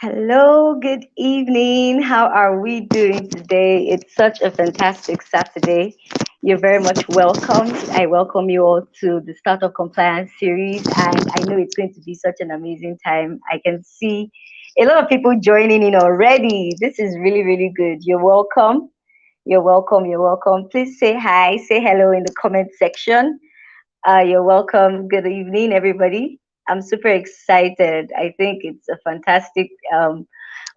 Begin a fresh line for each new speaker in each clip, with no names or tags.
Hello, good evening. How are we doing today? It's such a fantastic Saturday. You're very much welcome. I welcome you all to the Startup Compliance series, and I know it's going to be such an amazing time. I can see a lot of people joining in already. This is really, really good. You're welcome. You're welcome. You're welcome. Please say hi, say hello in the comment section. You're welcome. Good evening, everybody. I'm super excited. I think it's a fantastic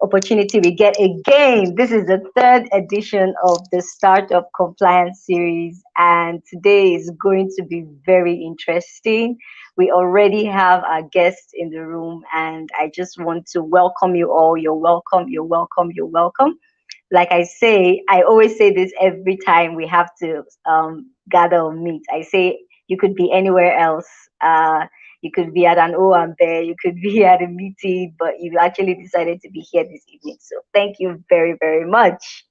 opportunity we get again. This is the third edition of the Startup Compliance series, and today is going to be very interesting. We already have our guests in the room, and I just want to welcome you all. You're welcome. You're welcome. You're welcome. Like I say, I always say this every time we have to gather or meet. I say you could be anywhere else. You could be at an Owambe, you could be at a meeting, but you actually decided to be here this evening. So thank you very, very much.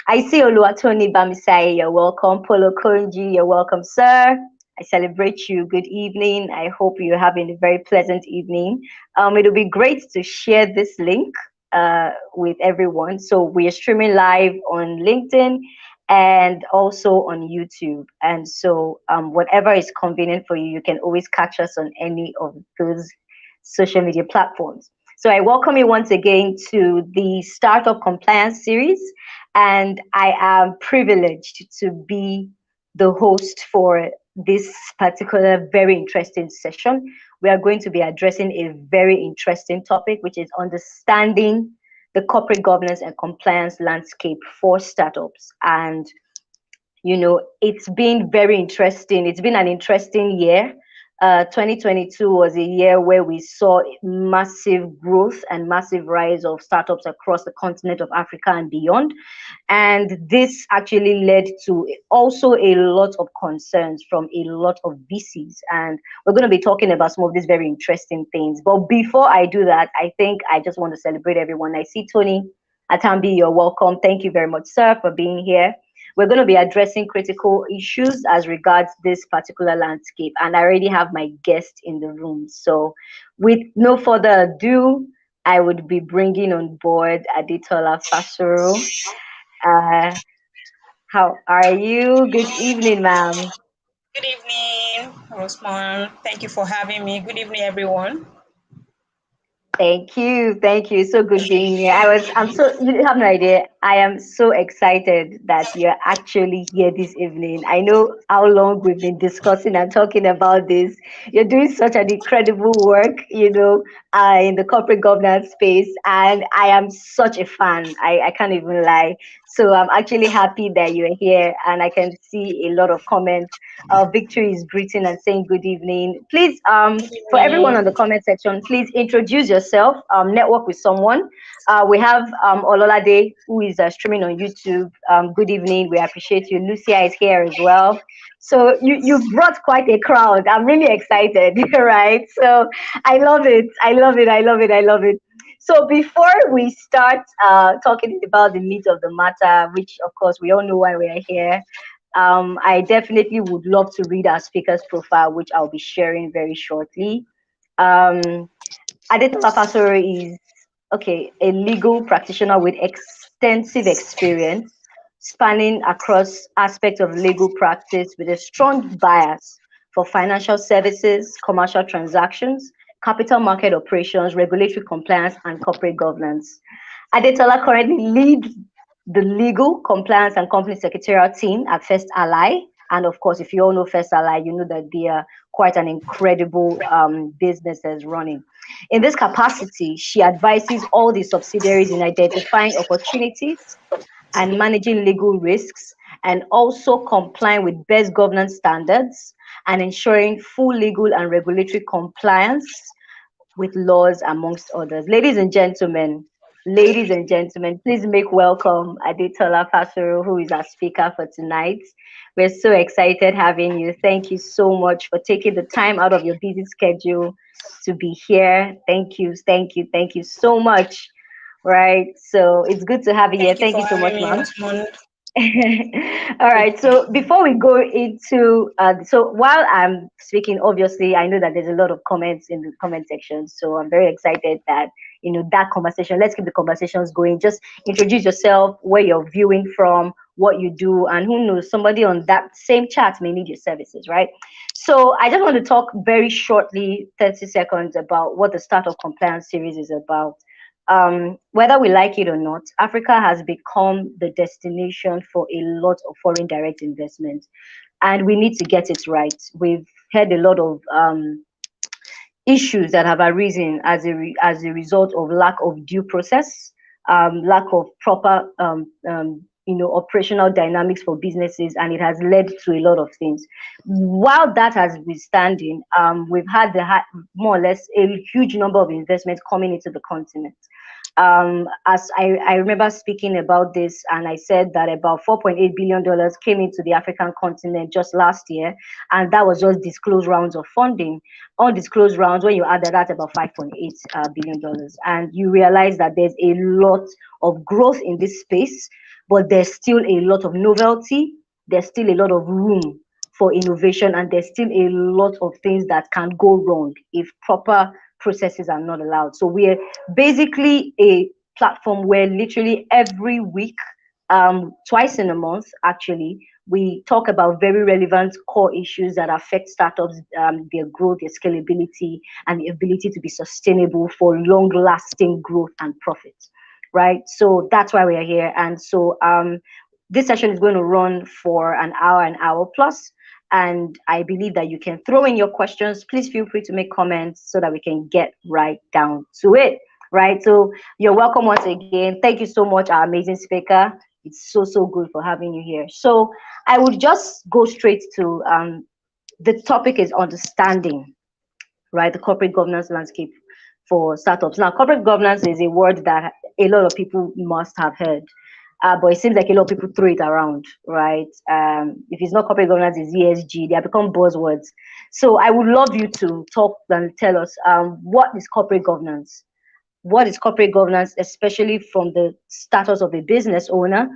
I see Oluwatoni Bamisai, you're welcome. Polo Konji, you're welcome, sir. I celebrate you. Good evening. I hope you're having a very pleasant evening. It'll be great to share this link with everyone. So we are streaming live on LinkedIn and also on YouTube. And so whatever is convenient for you, you can always catch us on any of those social media platforms. So I welcome you once again to the Startup Compliance series, and I am privileged to be the host for this particular very interesting session. We are going to be addressing a very interesting topic, which is understanding the corporate governance and compliance landscape for startups. And it's been very interesting. It's been an interesting year. 2022 was a year where we saw massive growth and massive rise of startups across the continent of Africa and beyond. And this actually led to also a lot of concerns from a lot of VCs. And we're going to be talking about some of these very interesting things. But before I do that, I think I just want to celebrate everyone. I see Tony Atambi, you're welcome. Thank you very much, sir, for being here. We're going to be addressing critical issues as regards this particular landscape. And I already have my guest in the room. So with no further ado, I would be bringing on board Aditola Fasoro. Uh, how are you? Good evening, ma'am.
Good evening, Rosman. Thank you for having me. Good evening, everyone.
Thank you. Thank you. So good being here. You have no idea. I am so excited that you're actually here this evening. I know how long we've been discussing and talking about this. You're doing such an incredible work, in the corporate governance space. And I am such a fan. I can't even lie. So I'm actually happy that you're here, and I can see a lot of comments. Victory is greeting and saying good evening. Please,
Good
for everyone
evening.
on the comment section, please introduce yourself, network with someone. We have Ololade, who is streaming on YouTube. Good evening. We appreciate you. Lucia is here as well. So you brought quite a crowd. I'm really excited, right? So I love it. I love it. I love it. I love it. So before we start talking about the meat of the matter, which of course we all know why we are here, I definitely would love to read our speaker's profile, which I'll be sharing very shortly. Um, Adetola Fasoro is a legal practitioner with extensive experience spanning across aspects of legal practice with a strong bias for financial services, commercial transactions, capital market operations, regulatory compliance, and corporate governance. Adetola currently leads the legal, compliance, and company secretarial team at First Ally. And of course, if you all know First Ally, you know that they are quite an incredible business that's running. In this capacity, she advises all the subsidiaries in identifying opportunities and managing legal risks, and also complying with best governance standards and ensuring full legal and regulatory compliance with laws, amongst others. Ladies and gentlemen, please make welcome Adetola Fasoro, who is our speaker for tonight. We're so excited having you. Thank you so much for taking the time out of your busy schedule to be here. Thank you, thank you, thank you so much. Right, so it's good to have you here.
Thank you
Thank
for
you so
having
much,
me,
ma'am.
Rosman.
All right. So before we go into, so while I'm speaking, obviously I know that there's a lot of comments in the comment section. So I'm very excited that that conversation. Let's keep the conversations going. Just introduce yourself, where you're viewing from, what you do, and who knows, somebody on that same chat may need your services, right? So I just want to talk very shortly, 30 seconds, about what the Startup Compliance series is about. Whether we like it or not, Africa has become the destination for a lot of foreign direct investment, and we need to get it right. We've had a lot of issues that have arisen as a result of lack of due process, lack of proper operational dynamics for businesses, and it has led to a lot of things. While that has been standing, we've had more or less a huge number of investments coming into the continent. As I remember speaking about this, and I said that about $4.8 billion came into the African continent just last year, and that was just disclosed rounds of funding. Undisclosed rounds, when you add that, that's about $5.8 billion. And you realize that there's a lot of growth in this space, but there's still a lot of novelty, there's still a lot of room for innovation, and there's still a lot of things that can go wrong if proper processes are not allowed. So we're basically a platform where literally every week, twice in a month actually, we talk about very relevant core issues that affect startups, their growth, their scalability, and the ability to be sustainable for long lasting growth and profit, right? So that's why we are here. And so this session is going to run for an hour plus. And I believe that you can throw in your questions. Please feel free to make comments so that we can get right down to it, right? So you're welcome once again. Thank you so much, our amazing speaker. It's so good for having you here. So I would just go straight to the topic is understanding, right? The corporate governance landscape for startups. Now, corporate governance is a word that a lot of people must have heard. But it seems like a lot of people throw it around, right? If it's not corporate governance, it's ESG. They have become buzzwords. So I would love you to talk and tell us what is corporate governance? What is corporate governance, especially from the status of a business owner?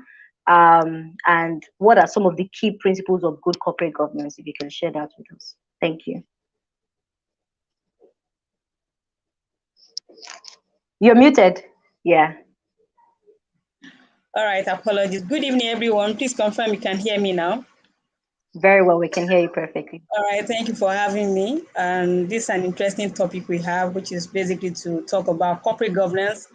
And what are some of the key principles of good corporate governance? If you can share that with us. Thank you. You're muted. Yeah.
All right, apologies. Good evening, everyone. Please confirm you can hear me now.
Very well, we can hear you perfectly.
All right, thank you for having me. And this is an interesting topic we have, which is basically to talk about corporate governance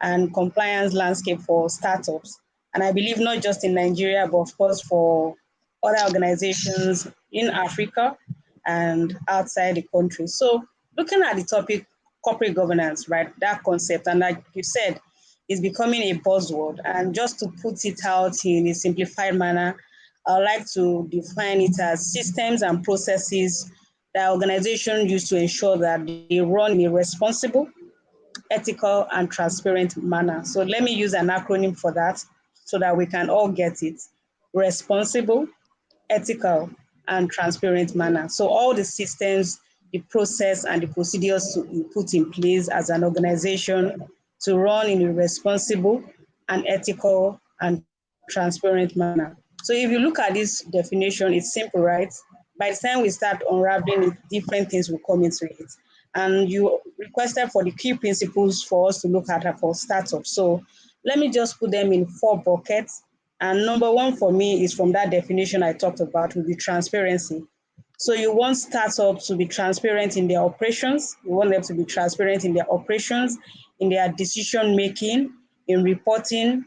and compliance landscape for startups. And I believe not just in Nigeria, but of course for other organizations in Africa and outside the country. So looking at the topic, corporate governance, right, that concept, and like you said, is becoming a buzzword. And just to put it out in a simplified manner, I would like to define it as systems and processes that organizations use to ensure that they run in a responsible, ethical, and transparent manner. So let me use an acronym for that so that we can all get it. Responsible, ethical, and transparent manner. So all the systems, the process, and the procedures to put in place as an organization to run in a responsible and ethical and transparent manner. So if you look at this definition, it's simple, right? By the time we start unraveling it, different things will come into it. And you requested for the key principles for us to look at for startups. So let me just put them in 4 buckets. And number one for me is from that definition I talked about will be transparency. So you want startups to be transparent in their operations. You want them to be transparent in their operations, in their decision making, in reporting.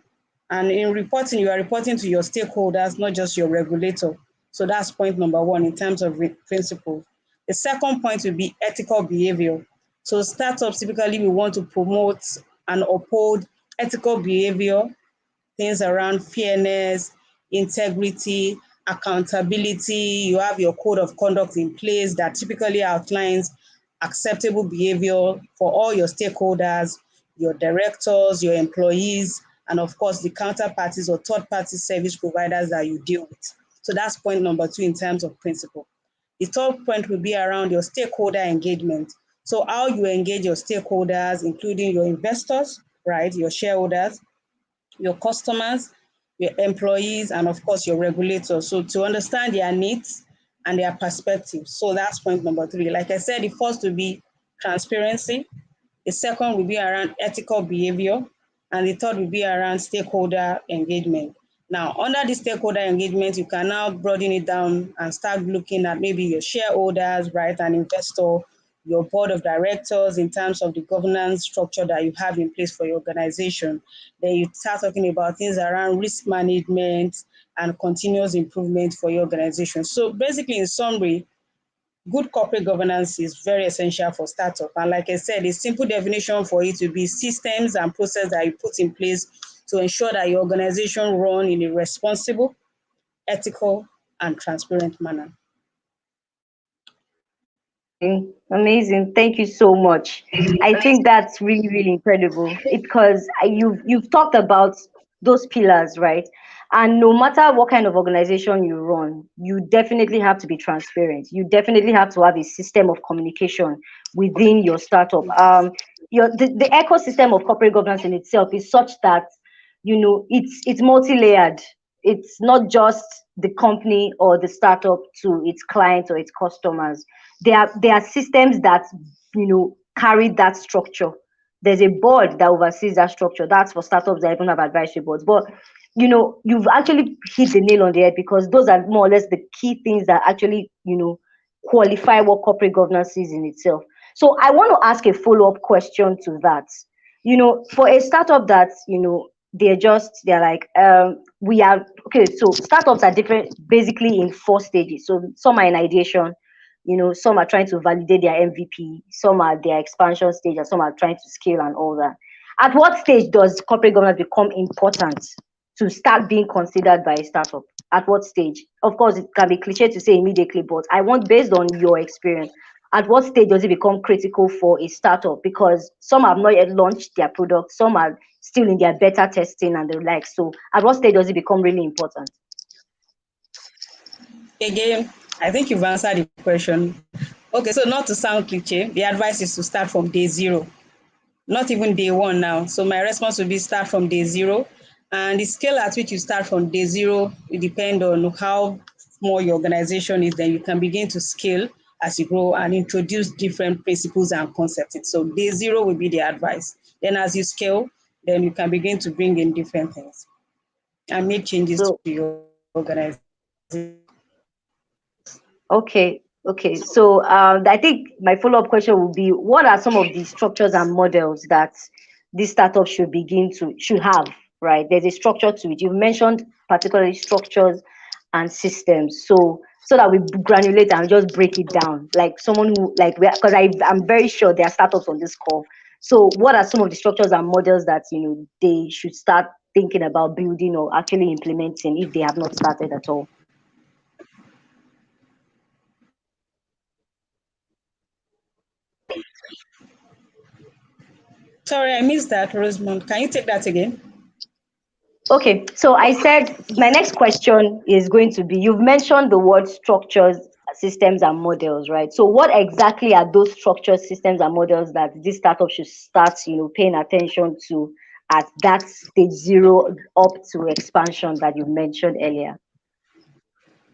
And in reporting, you are reporting to your stakeholders, not just your regulator. So that's point number one in terms of principles. The second point will be ethical behavior. So startups typically will want to promote and uphold ethical behavior, things around fairness, integrity, accountability. You have your code of conduct in place that typically outlines acceptable behavior for all your stakeholders, your directors, your employees, and of course the counterparties or third-party service providers that you deal with. So that's point number two in terms of principle. The third point will be around your stakeholder engagement. So how you engage your stakeholders, including your investors, right, your shareholders, your customers, your employees, and of course your regulators. So to understand their needs and their perspectives. So that's point number three. Like I said, the first will be transparency. The second will be around ethical behavior, and the third will be around stakeholder engagement. Now, under the stakeholder engagement, you can now broaden it down and start looking at maybe your shareholders, right, an investor, your board of directors in terms of the governance structure that you have in place for your organization. Then you start talking about things around risk management and continuous improvement for your organization. So basically, in summary, good corporate governance is very essential for startup. And like I said, a simple definition for it will be systems and process that you put in place to ensure that your organization run in a responsible, ethical, and transparent manner.
Amazing, amazing. Thank you so much. I think that's really, really incredible. It because you've talked about those pillars, right? And no matter what kind of organization you run, you definitely have to be transparent. You definitely have to have a system of communication within your startup. The ecosystem of corporate governance in itself is such that it's multi-layered. It's not just the company or the startup to its clients or its customers. There are systems that carry that structure. There's a board that oversees that structure. That's for startups that even have advisory boards. But you've actually hit the nail on the head, because those are more or less the key things that actually qualify what corporate governance is in itself. So I want to ask a follow-up question to that. For a startup that they're like, we are okay. So startups are different basically in four stages. So some are in ideation, some are trying to validate their MVP, some are their expansion stage, and some are trying to scale and all that. At what stage does corporate governance become important to start being considered by a startup? At what stage? Of course, it can be cliche to say immediately, but I want, based on your experience, at what stage does it become critical for a startup? Because some have not yet launched their product, some are still in their beta testing and the like. So at what stage does it become really important?
Again, I think you've answered the question. Okay, so not to sound cliche, the advice is to start from day zero, not even day one now. So my response would be start from day zero. And the scale at which you start from day zero will depend on how small your organization is. Then you can begin to scale as you grow and introduce different principles and concepts. So day zero will be the advice. Then as you scale, then you can begin to bring in different things and make changes to
So
your organization.
okay, okay. So I think my follow-up question will be: what are some of the structures and models that this startup should have? Right, there's a structure to it. You've mentioned particularly structures and systems. So that we granulate and just break it down, like someone who like because I'm very sure there are startups on this call. So what are some of the structures and models that they should start thinking about building or actually implementing if they have not started at all?
Sorry, I missed that, Rosemont. Can you take that again?
Okay, so I said my next question is going to be: you've mentioned the word structures, systems, and models, right? So, what exactly are those structures, systems, and models that this startup should start, paying attention to at that stage zero up to expansion that you mentioned earlier?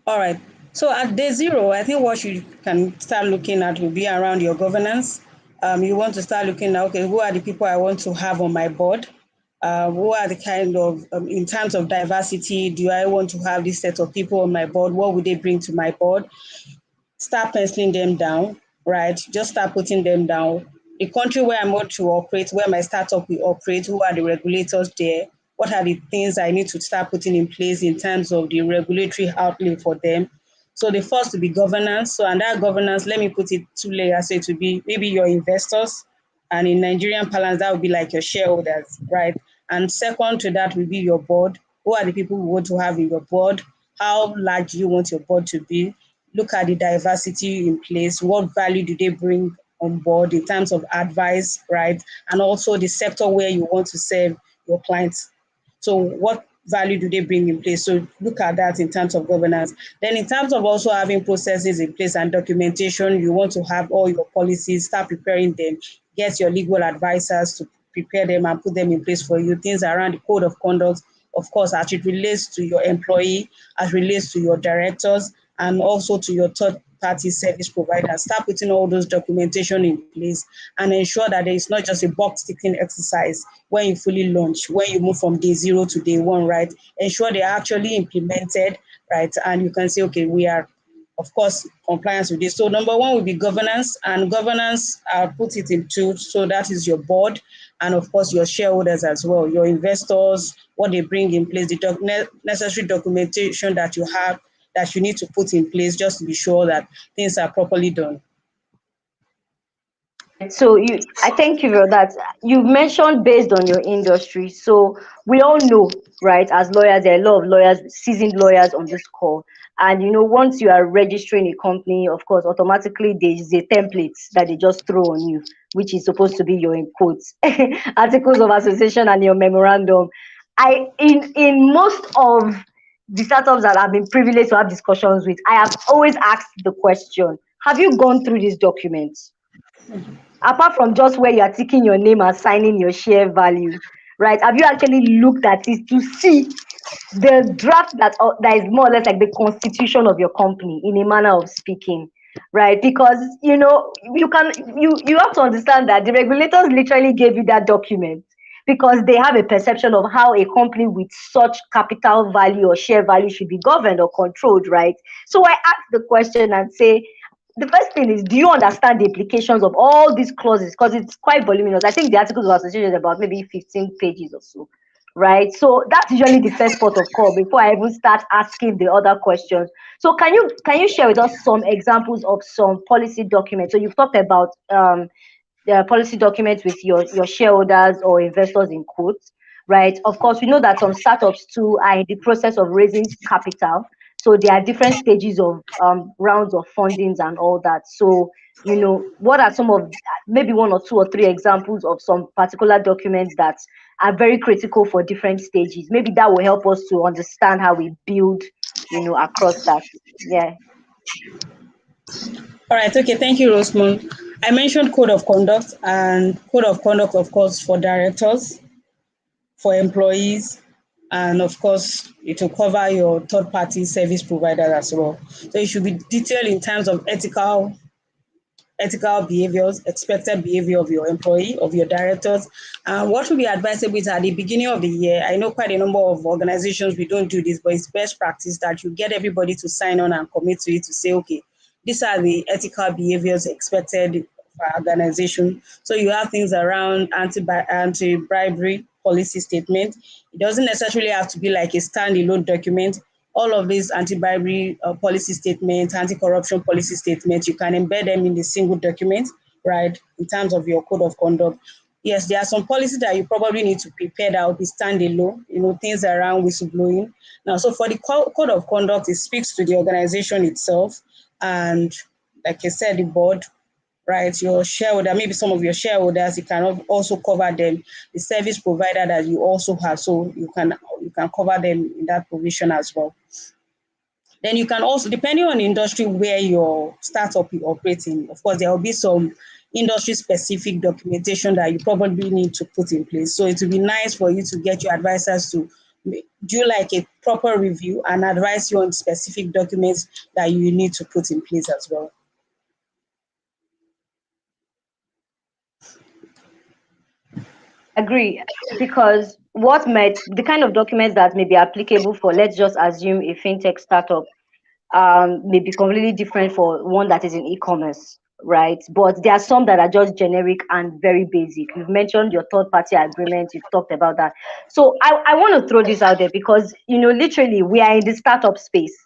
All right. So at day zero, I think what you can start looking at will be around your governance. You want to start looking at, okay, who are the people I want to have on my board? Who are the kind of, in terms of diversity, do I want to have this set of people on my board? What would they bring to my board? Start penciling them down, right? Just start putting them down. The country where I'm going to operate, where my startup will operate, who are the regulators there? What are the things I need to start putting in place in terms of the regulatory outlay for them? So the first to be governance. So under governance, let me put it two layers. So it would be maybe your investors, and in Nigerian parlance, that would be like your shareholders, right? And second to that will be your board. Who are the people who want to have in your board? How large do you want your board to be? Look at the diversity in place. What value do they bring on board in terms of advice, right? And also the sector where you want to serve your clients. So what value do they bring in place? So look at that in terms of governance. Then in terms of also having processes in place and documentation, you want to have all your policies, start preparing them, get your legal advisors to prepare them and put them in place for you. Things around the code of conduct, of course, as it relates to your employee, as relates to your directors, and also to your party service providers. Start putting all those documentation in place and ensure that there is not just a box ticking exercise when you fully launch, when you move from day zero to day one, right? Ensure they are actually implemented, right? And you can say, okay, we are of course, compliance with this. So number one will be governance, and governance, I'll put it in two. So that is your board, and of course your shareholders as well, your investors, what they bring in place, the necessary documentation that you have that you need to put in place just to be sure that things are properly done.
Right. So I thank you for that. You mentioned based on your industry. So we all know, right, as lawyers, there are a lot of lawyers, seasoned lawyers on this call. And once you are registering a company, of course, automatically there is a template that they just throw on you, which is supposed to be your in quotes articles of association and your memorandum. In most of the startups that I've been privileged to have discussions with, I have always asked the question: have you gone through these documents? Apart from just where you are ticking your name and signing your share value, right? Have you actually looked at it to see the draft that is more or less like the constitution of your company, in a manner of speaking, right? Because you have to understand that the regulators literally gave you that document because they have a perception of how a company with such capital value or share value should be governed or controlled, right? So I ask the question and say, the first thing is, do you understand the implications of all these clauses? Because it's quite voluminous. I think the articles of association is about maybe 15 pages or so, right? So that's usually the first port of call before I even start asking the other questions. So can you share with us some examples of some policy documents? So you've talked about the policy documents with your shareholders or investors in quotes, right? Of course, we know that some startups too are in the process of raising capital. So there are different stages of rounds of fundings and all that. So, what are some of maybe one or two or three examples of some particular documents that are very critical for different stages? Maybe that will help us to understand how we build, across that. Yeah.
All right, okay, thank you, Rosemond. I mentioned code of conduct, and code of conduct, of course, for directors, for employees, and of course, it will cover your third party service providers as well. So it should be detailed in terms of ethical behaviors, expected behavior of your employee, of your directors. And what would be advisable is at the beginning of the year, I know quite a number of organizations, we don't do this, but it's best practice that you get everybody to sign on and commit to it to say, okay, these are the ethical behaviors expected for our organization. So you have things around anti-bribery policy statement. It doesn't necessarily have to be like a standalone document. All of these anti-bribery policy statements, anti-corruption policy statements, you can embed them in a single document, right, in terms of your code of conduct. Yes, there are some policies that you probably need to prepare that will be standalone, things around whistleblowing. Now, so for the code of conduct, it speaks to the organization itself. And like I said, the board, right, your shareholder, maybe some of your shareholders, you can also cover them, the service provider that you also have, so you can cover them in that provision as well. Then you can also, depending on the industry where your startup is operating, of course, there will be some industry-specific documentation that you probably need to put in place. So it will be nice for you to get your advisors to do like a proper review and advise you on specific documents that you need to put in place as well.
I agree, because the kind of documents that may be applicable for, let's just assume, a fintech startup may be completely different for one that is in e-commerce, right? But there are some that are just generic and very basic. You've mentioned your third party agreement, you've talked about that. So I want to throw this out there because, literally we are in the startup space.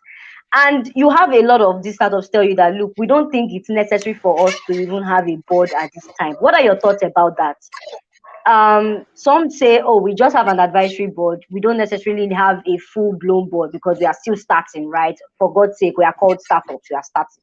And you have a lot of these startups tell you that, look, we don't think it's necessary for us to even have a board at this time. What are your thoughts about that? Some say, oh, we just have an advisory board, we don't necessarily have a full-blown board because we are still starting, right? For God's sake, we are called startups, we are starting.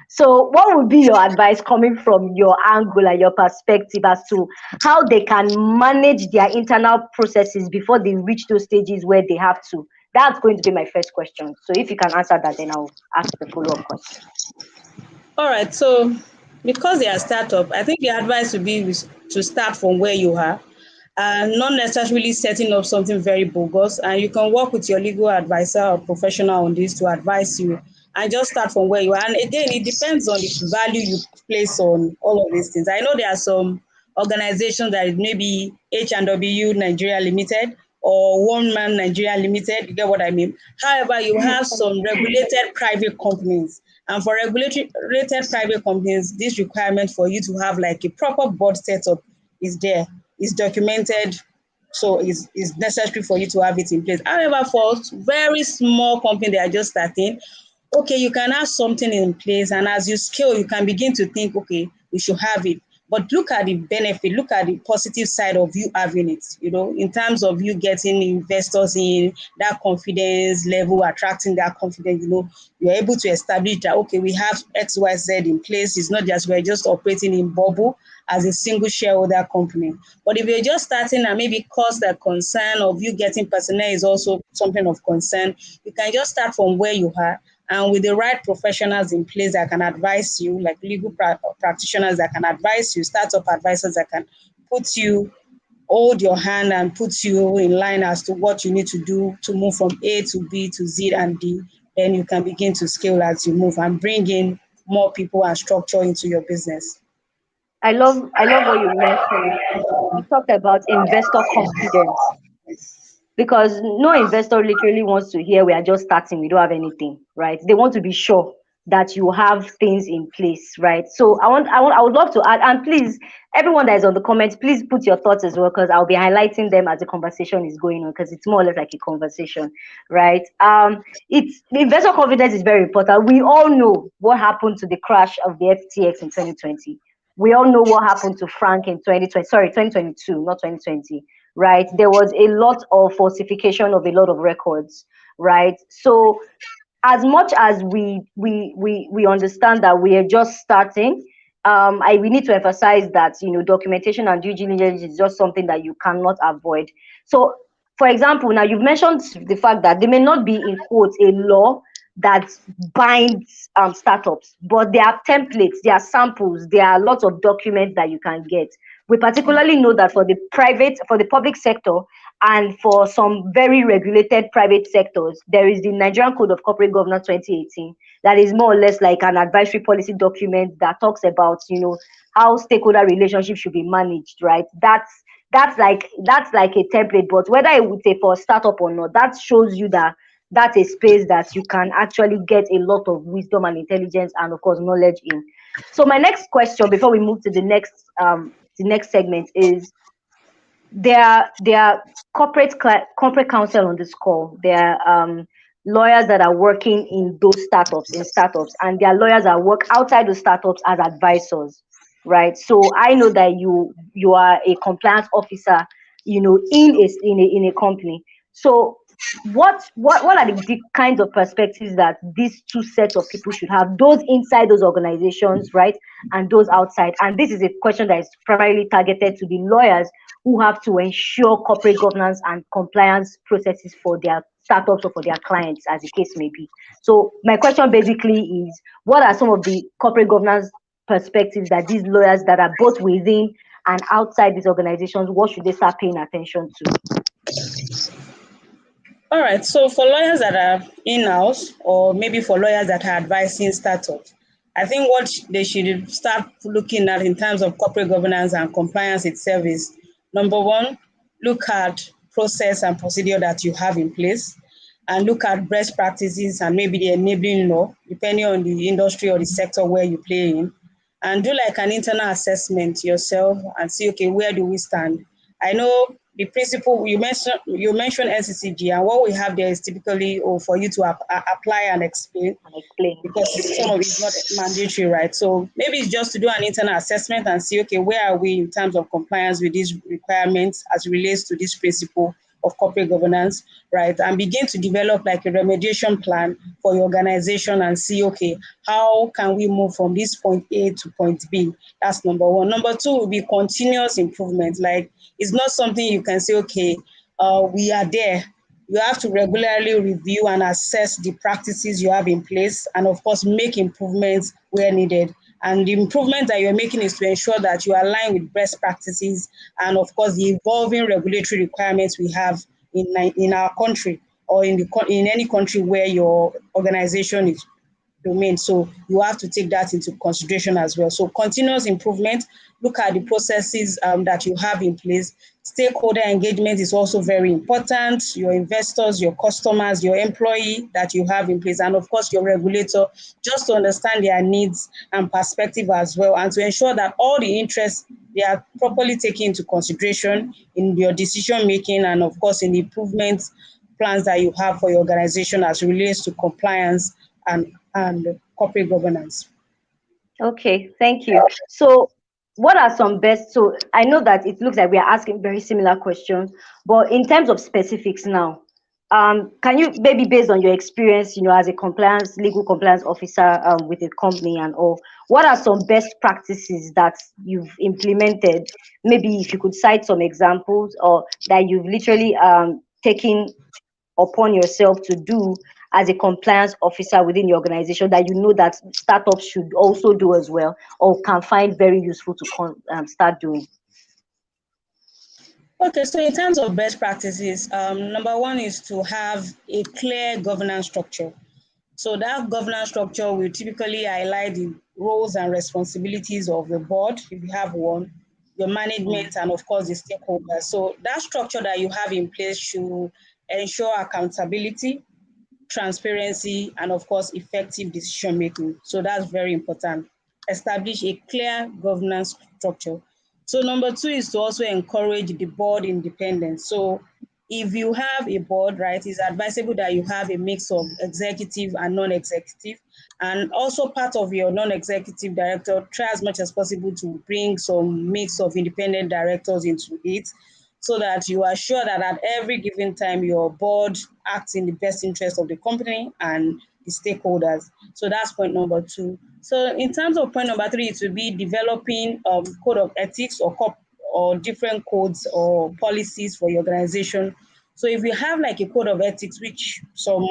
So what would be your advice coming from your angle and your perspective as to how they can manage their internal processes before they reach those stages where they have to? That's going to be my first question. So if you can answer that, then I'll ask the follow-up question.
All right, so because they are startup, I think the advice would be to start from where you are and not necessarily setting up something very bogus. And you can work with your legal advisor or professional on this to advise you and just start from where you are. And again, it depends on the value you place on all of these things. I know there are some organizations that is maybe H&W Nigeria Limited or One Man Nigeria Limited. You get what I mean? However, you have some regulated private companies. And for regulated private companies, this requirement for you to have like a proper board setup is there, is documented, so it's necessary for you to have it in place. However, for very small company that are just starting, okay, you can have something in place, and as you scale, you can begin to think, okay, we should have it. But look at the benefit, look at the positive side of you having it, in terms of you getting investors in that confidence level, attracting that confidence, you're able to establish that, okay, we have XYZ in place. It's not just we're just operating in bubble as a single shareholder company. But if you're just starting and maybe cost a concern of you getting personnel is also something of concern, you can just start from where you are, and with the right professionals in place that can advise you, like legal practitioners that can advise you, startup advisors that can put you, hold your hand and put you in line as to what you need to do to move from A to B to Z and D, then you can begin to scale as you move and bring in more people and structure into your business.
I love what you mentioned. You talked about investor confidence, because no investor literally wants to hear we are just starting, we don't have anything, right? They want to be sure that you have things in place, right? So I would love to add, and please, everyone that is on the comments, please put your thoughts as well, because I'll be highlighting them as the conversation is going on, because it's more or less like a conversation, right? It's the investor confidence is very important. We all know what happened to the crash of the FTX in 2020. We all know what happened to Frank in 2020, sorry, 2022, not 2020, right? There was a lot of falsification of a lot of records, right? So as much as we understand that we are just starting, we need to emphasize that documentation and due diligence is just something that you cannot avoid. So, for example, now you've mentioned the fact that there may not be in quotes a law that binds startups, but there are templates, there are samples, there are lots of documents that you can get. We particularly know that for the public sector, and for some very regulated private sectors, there is the Nigerian Code of Corporate Governance 2018 that is more or less like an advisory policy document that talks about, how stakeholder relationships should be managed, right? That's like a template, but whether it would say for a startup or not, that shows you that that's a space that you can actually get a lot of wisdom and intelligence and of course knowledge in. So my next question before we move to the next segment is, there are corporate counsel on this call. There are lawyers that are working in those startups, and there are lawyers that work outside the startups as advisors, right? So I know that you are a compliance officer, in a company. So what are the kinds of perspectives that these two sets of people should have, those inside those organizations, right, and those outside? And this is a question that is primarily targeted to the lawyers who have to ensure corporate governance and compliance processes for their startups or for their clients, as the case may be. So my question basically is, what are some of the corporate governance perspectives that these lawyers that are both within and outside these organizations, what should they start paying attention to?
All right. So for lawyers that are in-house, or maybe for lawyers that are advising startups, I think what they should start looking at in terms of corporate governance and compliance itself is, number one, look at process and procedure that you have in place, and look at best practices and maybe the enabling law, depending on the industry or the sector where you play in, and do like an internal assessment yourself and see, okay, where do we stand? I know the principle you mentioned NCCG, and what we have there is typically for you to apply and explain,
And explain.
because some of it is not mandatory, right? So maybe it's just to do an internal assessment and see, okay, where are we in terms of compliance with these requirements as it relates to this principle of corporate governance, right? And begin to develop like a remediation plan for your organization and see, okay, how can we move from this point A to point B? That's number one. Number two will be continuous improvement. Like, it's not something you can say, okay, we are there. You have to regularly review and assess the practices you have in place, and of course, make improvements where needed. And the improvement that you're making is to ensure that you align with best practices and, of course, the evolving regulatory requirements we have in our country, or in any country where your organization is. domain. So you have to take that into consideration as well. So continuous improvement, look at the processes that you have in place. Stakeholder engagement is also very important. Your investors, your customers, your employee that you have in place, and of course your regulator, just to understand their needs and perspective as well, and to ensure that all the interests they are properly taken into consideration in your decision making, and of course in the improvement plans that you have for your organization as it relates to compliance and corporate governance.
Okay, thank you. So, what are some best? So, I know that it looks like we are asking very similar questions, but in terms of specifics now, can you maybe based on your experience, as a compliance, legal compliance officer with a company and all, what are some best practices that you've implemented? Maybe if you could cite some examples or that you've literally taken upon yourself to do as a compliance officer within your organization that you know that startups should also do as well or can find very useful to start doing?
Okay, so in terms of best practices, number one is to have a clear governance structure. So that governance structure will typically highlight the roles and responsibilities of the board, if you have one, your
Mm.
management, and of course the stakeholders. So that structure that you have in place should ensure accountability, transparency, and of course, effective decision making. So that's very important. Establish a clear governance structure. So number two is to also encourage the board independence. So if you have a board, right, it's advisable that you have a mix of executive and non-executive. And also part of your non-executive director, try as much as possible to bring some mix of independent directors into it so that you are sure that at every given time your board acts in the best interest of the company and the stakeholders. So that's point number two. So in terms of point number three, it will be developing code of ethics or different codes or policies for your organization. So if you have like a code of ethics, which some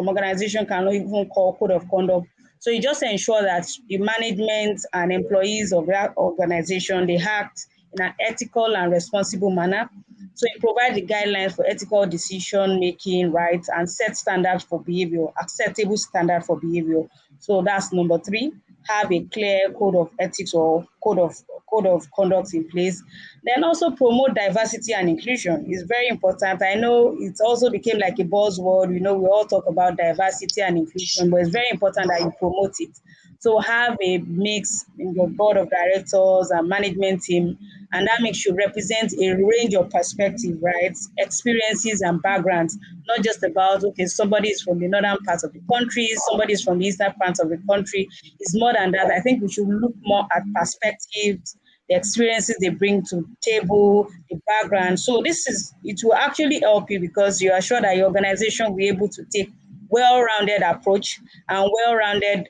organization cannot even call code of conduct, so you just ensure that the management and employees of that organization they act in an ethical and responsible manner. So it provides the guidelines for ethical decision making, right, and set standards for behavior, acceptable standard for behavior. So that's number three. Have a clear code of ethics or code of conduct in place. Then also promote diversity and inclusion. It's very important. I know it also became like a buzzword. We all talk about diversity and inclusion, but it's very important that you promote it. So have a mix in your board of directors and management team, and that makes you represent a range of perspective, right? Experiences and backgrounds, not just about okay, somebody is from the northern part of the country, somebody is from the eastern part of the country. It's more than that. I think we should look more at perspectives, the experiences they bring to the table, the background. So it will actually help you because you are sure that your organization will be able to take well-rounded approach and well-rounded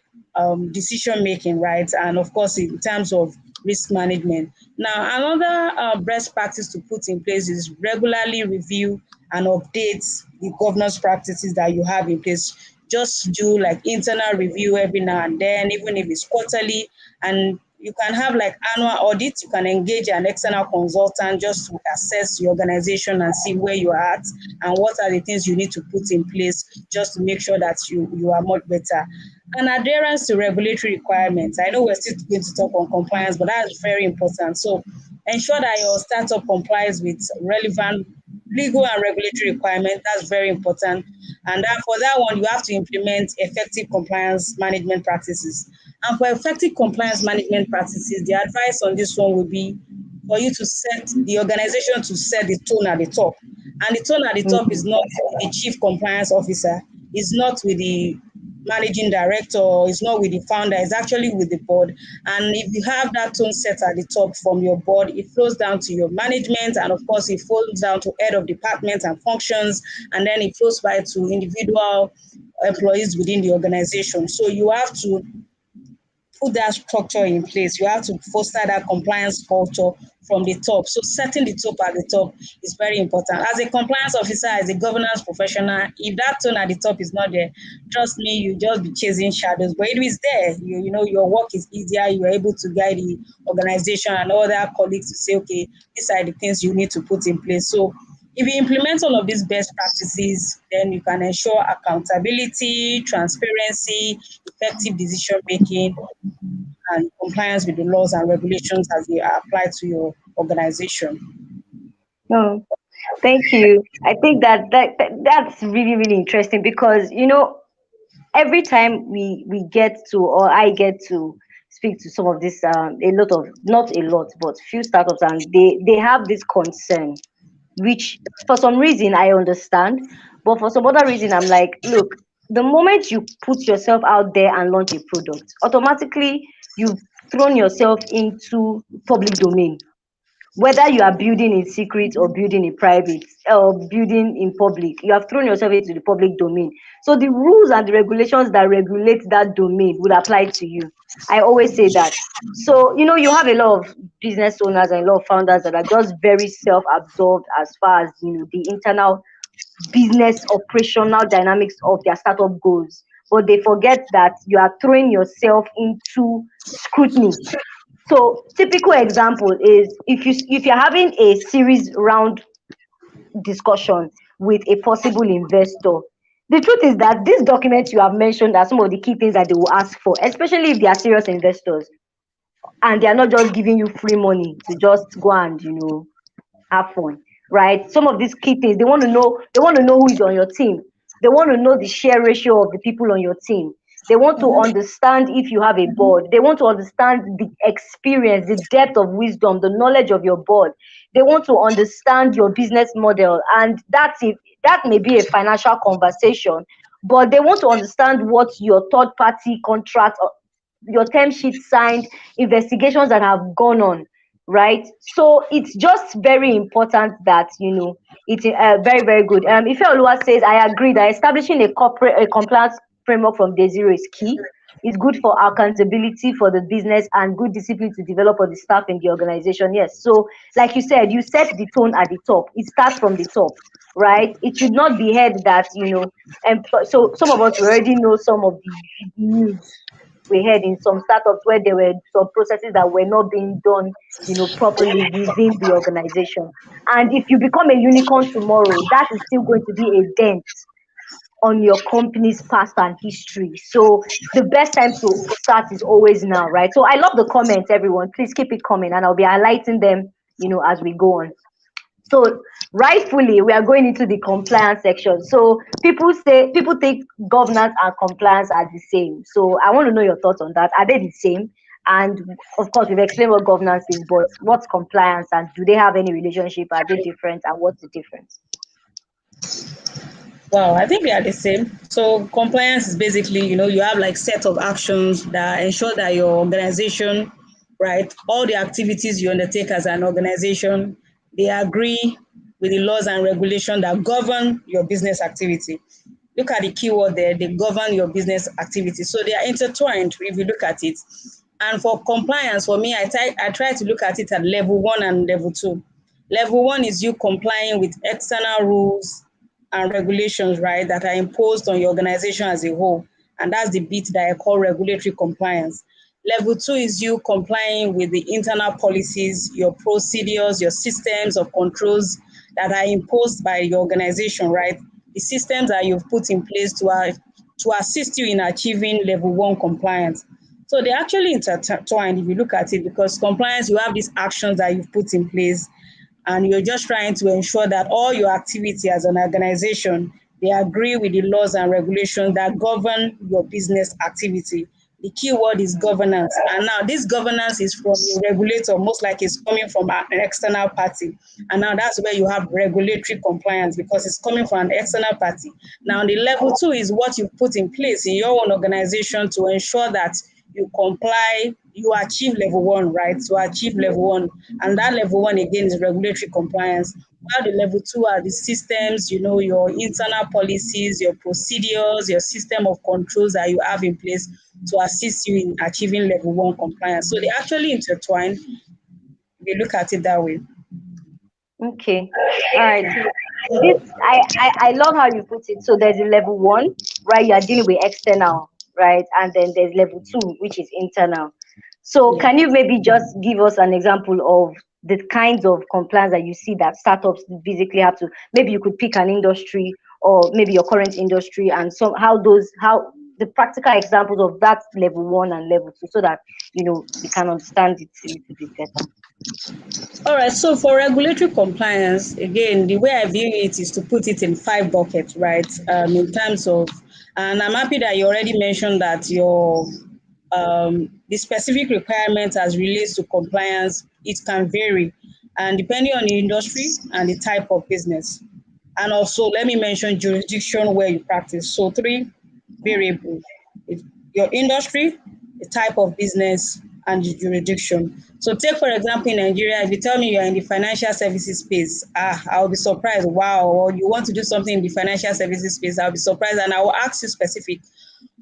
decision making, right? And of course, in terms of risk management. Now, another best practice to put in place is regularly review and update the governance practices that you have in place. Just do like internal review every now and then, even if it's quarterly, and you can have like annual audits. You can engage an external consultant just to assess your organization and see where you are at and what are the things you need to put in place just to make sure that you are much better. And adherence to regulatory requirements. I know we're still going to talk on compliance, but that's very important. So ensure that your startup complies with relevant legal and regulatory requirements. That's very important. And that, for that one, you have to implement effective compliance management practices. And for effective compliance management practices, the advice on this one would be for you to set the organization to set the tone at the top. And the tone at the top is
Mm.
not with the chief compliance officer, it's not with the managing director, it's not with the founder, it's actually with the board. And if you have that tone set at the top from your board, it flows down to your management, and of course, it flows down to head of departments and functions, and then it flows by to individual employees within the organization. So you have to put that structure in place. You have to foster that compliance culture from the top. So setting the top at the top is very important. As a compliance officer, as a governance professional, if that tone at the top is not there, trust me, you just be chasing shadows. But if it's there, you know your work is easier. You are able to guide the organization and other colleagues to say, okay, these are the things you need to put in place. So If you implement all of these best practices, then you can ensure accountability, transparency, effective decision making, and compliance with the laws and regulations as they are applied to your organization.
No, thank you. I think that's really really interesting because every time we get to, or I get to speak to some of this, a lot of, not a lot but few startups, and they have this concern, which for some reason I understand, but for some other reason I'm like, look, the moment you put yourself out there and launch a product, automatically you've thrown yourself into public domain, whether you are building in secret or building in private or building in public, you have thrown yourself into the public domain. So the rules and the regulations that regulate that domain will apply to you. I always say that. So you have a lot of business owners and a lot of founders that are just very self-absorbed as far as the internal business operational dynamics of their startup goals, but they forget that you are throwing yourself into scrutiny. So typical example is, if you're having a series round discussion with a possible investor, the truth is that these documents you have mentioned are some of the key things that they will ask for, especially if they are serious investors and they are not just giving you free money to just go and have fun, right? Some of these key things they want to know who is on your team. They want to know the share ratio of the people on your team. They want to understand if you have a board. They want to understand the experience, the depth of wisdom, the knowledge of your board. They want to understand your business model, and that may be a financial conversation, but they want to understand what your third party contract, your term sheet signed, investigations that have gone on, right? So it's just very important that it's very very good. Ifeoluwa says, I agree that establishing a compliance framework from day zero is key. It's good for accountability for the business and good discipline to develop for the staff in the organization. Yes, so like you said, you set the tone at the top. It starts from the top, right? It should not be heard that so some of us, we already know some of the news we had in some startups where there were some processes that were not being done, properly within the organization. And if you become a unicorn tomorrow, that is still going to be a dent on your company's past and history. So the best time to start is always now, right? So I love the comments, everyone. Please keep it coming, and I'll be highlighting them, as we go on. So rightfully, we are going into the compliance section. So people think governance and compliance are the same. So I want to know your thoughts on that. Are they the same? And of course, we've explained what governance is, but what's compliance, and do they have any relationship? Are they different, and what's the difference?
Wow, I think they are the same. So compliance is basically, you have like set of actions that ensure that your organization, right, all the activities you undertake as an organization, they agree with the laws and regulations that govern your business activity. Look at the keyword there, they govern your business activity. So they are intertwined if you look at it. And for compliance, for me, I try to look at it at level one and level two. Level one is you complying with external rules and regulations, right, that are imposed on your organization as a whole. And that's the bit that I call regulatory compliance. Level two is you complying with the internal policies, your procedures, your systems of controls that are imposed by your organization, right? The systems that you've put in place to assist you in achieving level one compliance. So they actually intertwined if you look at it, because compliance, you have these actions that you've put in place, and you're just trying to ensure that all your activity as an organization, they agree with the laws and regulations that govern your business activity. The key word is governance. And now this governance is from a regulator, most like it's coming from an external party. And now that's where you have regulatory compliance, because it's coming from an external party. Now the level two is what you put in place in your own organization to ensure that you comply, you achieve level one, right? To achieve level one. And that level one again is regulatory compliance. While the level two are the systems, your internal policies, your procedures, your system of controls that you have in place to assist you in achieving level one compliance. So they actually intertwine if you look at it that way.
Okay. All right. So this I love how you put it. So there's a level one, right? You are dealing with external, right? And then there's level two, which is internal. So
Yeah.
can you maybe just give us an example of the kinds of compliance that you see that startups physically have to. Maybe you could pick an industry, or maybe your current industry, and some how the practical examples of that level one and level two, so that we can understand it a little bit better.
All right, so for regulatory compliance, again, the way I view it is to put it in five buckets, right? In terms of, and I'm happy that you already mentioned that the specific requirements as relates to compliance, it can vary, and depending on the industry and the type of business. And also, let me mention jurisdiction where you practice. So three variables: your industry, the type of business, and the jurisdiction. So take for example in Nigeria, if you tell me you're in the financial services space, I'll be surprised. Wow, or you want to do something in the financial services space, I'll be surprised, and I will ask you specific,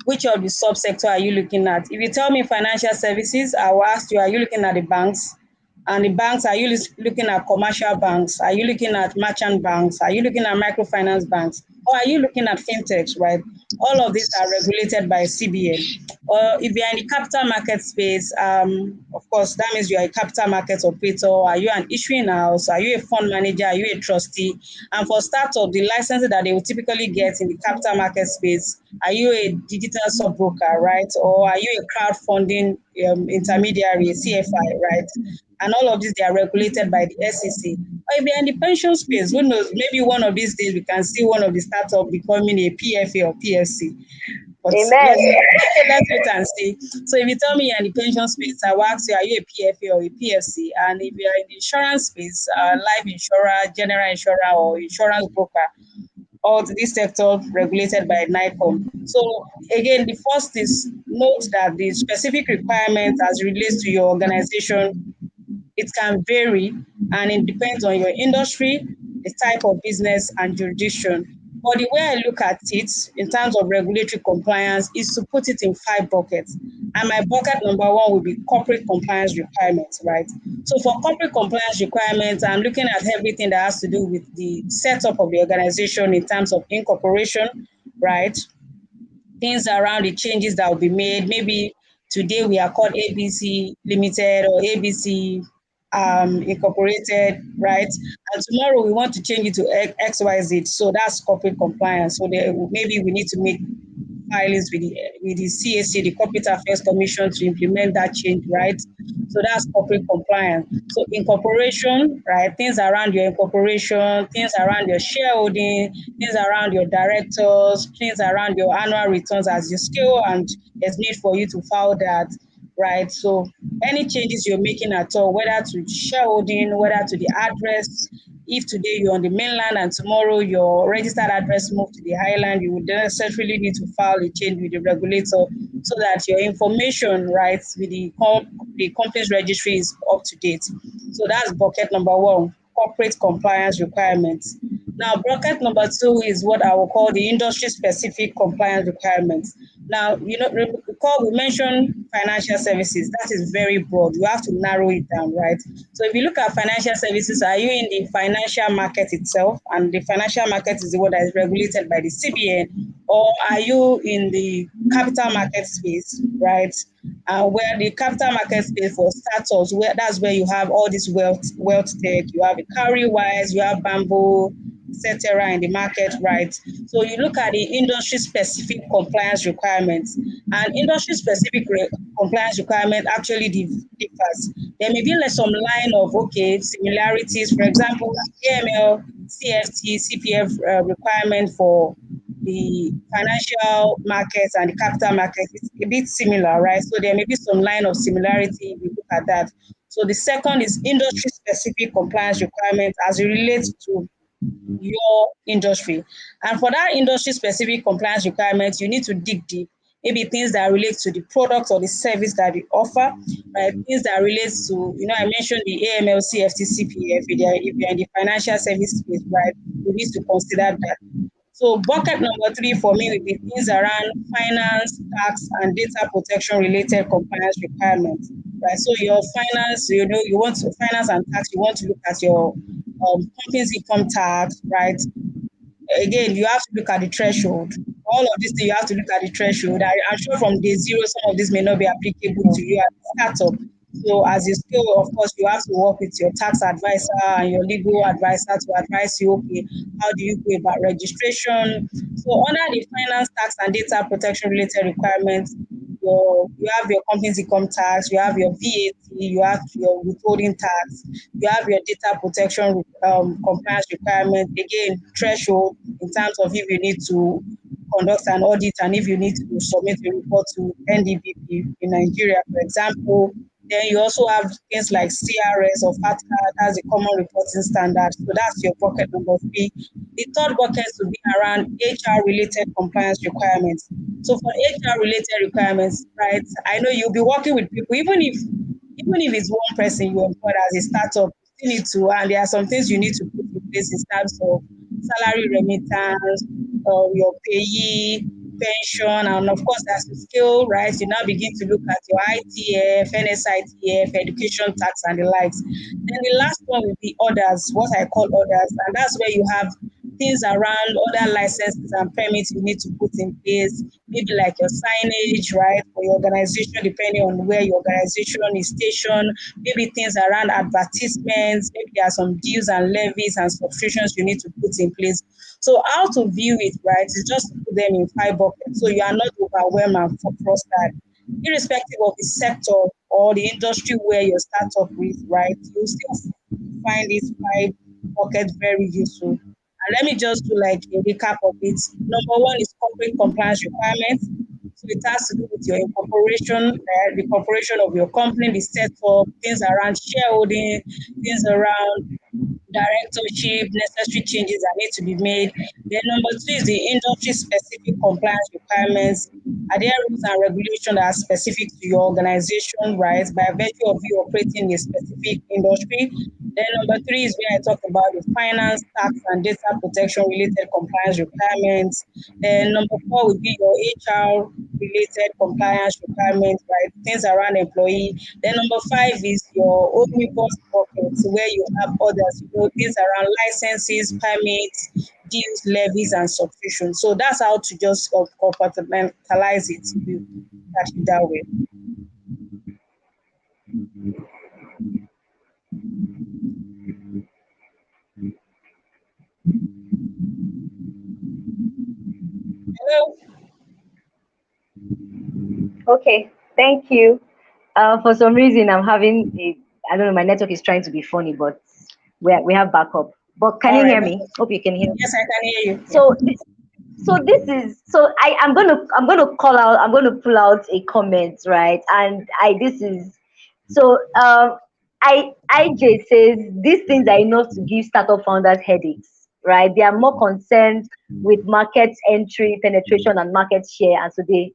which of the subsector are you looking at? If you tell me financial services, I will ask you, are you looking at the banks? And the banks, are you looking at commercial banks? Are you looking at merchant banks? Are you looking at microfinance banks? Or are you looking at fintechs, right? All of these are regulated by CBN. Or if you're in the capital market space, of course, that means you're a capital market operator. Are you an issuing house? Are you a fund manager? Are you a trustee? And for startup, the licenses that they will typically get in the capital market space, are you a digital sub-broker, right? Or are you a crowdfunding intermediary, a CFI, right? And all of these, they are regulated by the SEC. Or if you're in the pension space, who knows, maybe one of these days we can see one of the startups becoming a PFA or PFC. But
Amen.
let's wait and see. So if you tell me you're in the pension space, I will ask you, are you a PFA or a PFC? And if you're in the insurance space, life insurer, general insurer, or insurance broker, all these sectors regulated by NICOM. So again, the first is note that the specific requirements as relates to your organization, it can vary, and it depends on your industry, the type of business, and jurisdiction. But the way I look at it in terms of regulatory compliance is to put it in five buckets. And my bucket number one will be corporate compliance requirements, right? So for corporate compliance requirements, I'm looking at everything that has to do with the setup of the organization in terms of incorporation, right? Things around the changes that will be made. Maybe today we are called ABC Limited or ABC Incorporated, right? And tomorrow we want to change it to XYZ. So that's corporate compliance. So maybe we need to make filings with the CAC, the Corporate Affairs Commission, to implement that change, right? So that's corporate compliance. So incorporation, right? Things around your incorporation, things around your shareholding, things around your directors, things around your annual returns as you scale and there's need for you to file that, right? So any changes you're making at all, whether to shareholding, whether to the address, if today you're on the mainland and tomorrow your registered address moved to the highland, you would necessarily need to file a change with the regulator so that your information, right, with the company's registry is up to date. So that's bucket number one, corporate compliance requirements. Now, bucket number two is what I will call the industry specific compliance requirements. Now, recall we mentioned financial services. That is very broad. You have to narrow it down, right? So if you look at financial services, are you in the financial market itself? And the financial market is the one that is regulated by the CBN, or are you in the capital market space, right? Where the capital market space for startups, where that's where you have all this wealth tech, you have a Cowrywise, you have Bamboo, etc. in the market, right? So you look at the industry specific compliance requirements, and industry specific compliance requirement actually differs. There may be like some line of similarities. For example, AML, CFT, CPF requirement for the financial markets and the capital markets is a bit similar, right? So there may be some line of similarity if you look at that. So the second is industry specific compliance requirements as it relates to your industry. And for that industry specific compliance requirements, you need to dig deep. Maybe things that relate to the product or the service that we offer, right? Things that relate to, I mentioned the AML, CFT, CPF. If you're in the financial service space, right, you need to consider that. So bucket number three for me would be things around finance, tax, and data protection related compliance requirements. Right. So your finance, you want to finance and tax, you want to look at your company's income tax, right? Again, you have to look at the threshold. All of this thing, you have to look at the threshold. I'm sure from day zero, some of this may not be applicable to you as a startup. So as you scale, of course, you have to work with your tax advisor and your legal advisor to advise you, okay, how do you go about registration? So under the finance, tax, and data protection related requirements, you have your company's income tax, you have your VAT, you have your withholding tax, you have your data protection compliance requirement. Again, threshold in terms of if you need to conduct an audit and if you need to submit a report to NDBP in Nigeria, for example. Then you also have things like CRS or FATCA, that's the common reporting standard. So that's your bucket number three. The third bucket would be around HR related compliance requirements. So for HR related requirements, right, I know you'll be working with people, even if it's one person you employ as a startup, you still need to, and there are some things you need to put in place in terms of salary remittance, your payee, pension, and of course, as you scale, right, you now begin to look at your ITF, NSITF, education tax, and the likes. Then the last one will be others, what I call others, and that's where you have things around other licenses and permits you need to put in place, maybe like your signage, right, for your organization, depending on where your organization is stationed, maybe things around advertisements, maybe there are some dues and levies and subscriptions you need to put in place. So how to view it, right, is just to put them in five buckets so you are not overwhelmed and frustrated. Irrespective of the sector or the industry where you start up with, right, you still find these five buckets very useful. And let me just do like a recap of it. Number one is corporate compliance requirements. So it has to do with your incorporation, the corporation of your company, the setup, things around shareholding, things around directorship, necessary changes that need to be made. Then number two is the industry specific compliance requirements. Are there rules and regulations that are specific to your organization, right, by virtue of you operating in a specific industry? Then number three is where I talk about the finance, tax, and data protection related compliance requirements. Then number four would be your HR related compliance requirements, right? Things around employee. Then number five is your omnibus pockets where you have others, things around licenses, permits, dues, levies, and subscriptions. So that's how to just compartmentalize it if you catch it that way. Hello?
Okay, thank you. For some reason, I'm having a, I don't know, my network is trying to be funny, but we have backup. But can
All
you
right.
hear me? Hope you can hear me.
Yes, I can hear you. Yeah.
So this is so I'm gonna call out, I'm gonna pull out a comment, right? And I this is so IJ says these things are enough to give startup founders headaches, right? They are more concerned with market entry, penetration, and market share, and so they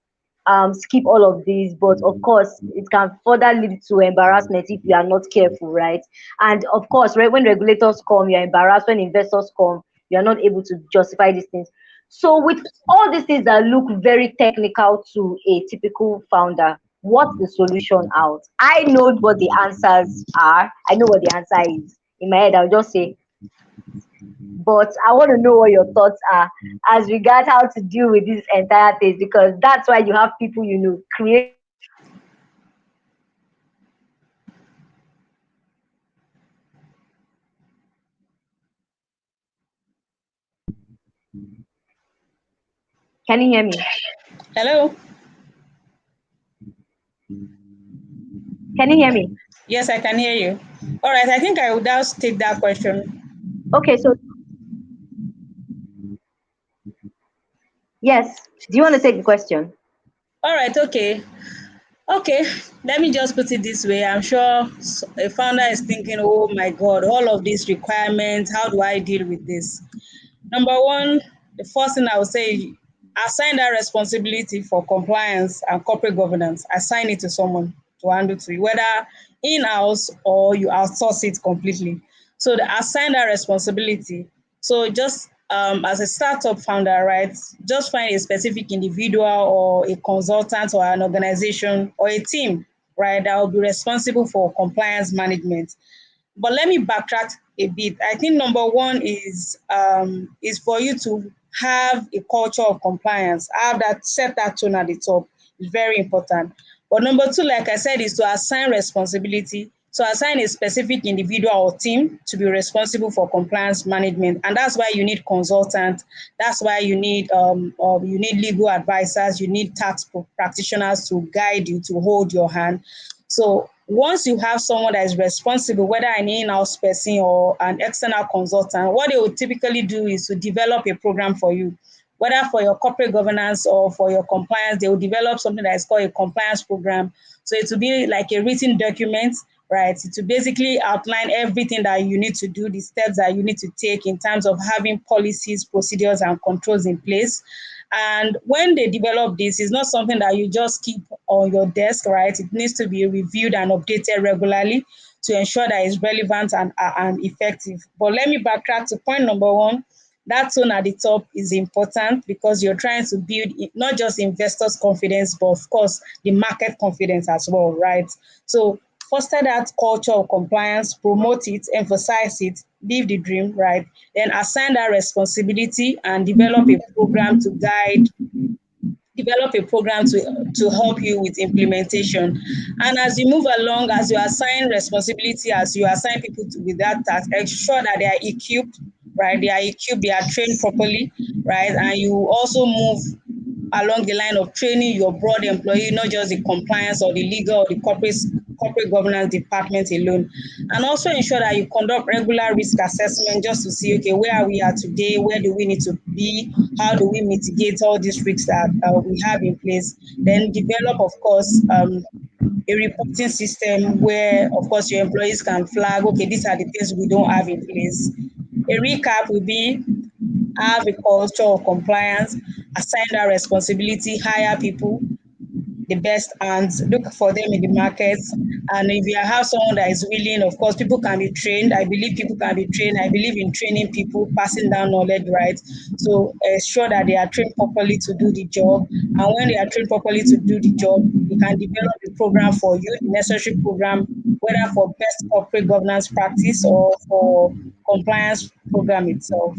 skip all of these. But of course, it can further lead to embarrassment if you are not careful, right? And of course, right, when regulators come, you're embarrassed. When investors come, you're not able to justify these things. So with all these things that look very technical to a typical founder, what's the solution out? I know what the answers are. I know what the answer is. In my head, I'll just say, but I want to know what your thoughts are as regards how to deal with this entire thing, because that's why you have people, creating content and creating content creators that are able to understand these things and can you hear me?
Hello?
Can you hear me?
Yes, I can hear you. All right. I think I would just take that question.
Okay, so yes. Do you want to take the question?
All right. Okay. Okay, let me just put it this way. I'm sure a founder is thinking, oh my God, all of these requirements, how do I deal with this? Number one, the first thing I would say, assign that responsibility for compliance and corporate governance. Assign it to someone to handle to you, whether in-house or you outsource it completely. So assign that responsibility. So just as a startup founder, right, just find a specific individual or a consultant or an organization or a team, right, that will be responsible for compliance management. But let me backtrack a bit. I think number one is for you to have a culture of compliance. Have that, set that tone at the top. It's very important. But number two, like I said, is to assign responsibility. So assign a specific individual or team to be responsible for compliance management, and that's why you need consultants. That's why you need legal advisors. You need tax practitioners to guide you, to hold your hand. So once you have someone that is responsible, whether an in-house person or an external consultant, what they will typically do is to develop a program for you, whether for your corporate governance or for your compliance. They will develop something that is called a compliance program. So it will be like a written document, right? It will basically outline everything that you need to do, the steps that you need to take in terms of having policies, procedures, and controls in place. And when they develop this, it's not something that you just keep on your desk, right? It needs to be reviewed and updated regularly to ensure that it's relevant and effective. But let me backtrack to point number one. That tone at the top is important because you're trying to build not just investors' confidence, but of course the market confidence as well, right? So foster that culture of compliance, promote it, emphasize it, live the dream, right? Then assign that responsibility and develop a program to help you with implementation. And as you move along, as you assign responsibility, as you assign people with that task, ensure that they are equipped, right? They are equipped, they are trained properly, right? And you also move along the line of training your broad employee, not just the compliance or the legal or the corporate governance department alone. And also ensure that you conduct regular risk assessment just to see, okay, where are we at today? Where do we need to be? How do we mitigate all these risks that we have in place? Then develop, of course, a reporting system where, of course, your employees can flag, okay, these are the things we don't have in place. A recap will be have a culture of compliance, assign that responsibility, hire people, the best, and look for them in the markets. And if you have someone that is willing, of course, people can be trained. I believe people can be trained. I believe in training people, passing down knowledge, right? So ensure that they are trained properly to do the job. And when they are trained properly to do the job, you can develop a program for you, the necessary program, whether for best corporate governance practice or for compliance program itself.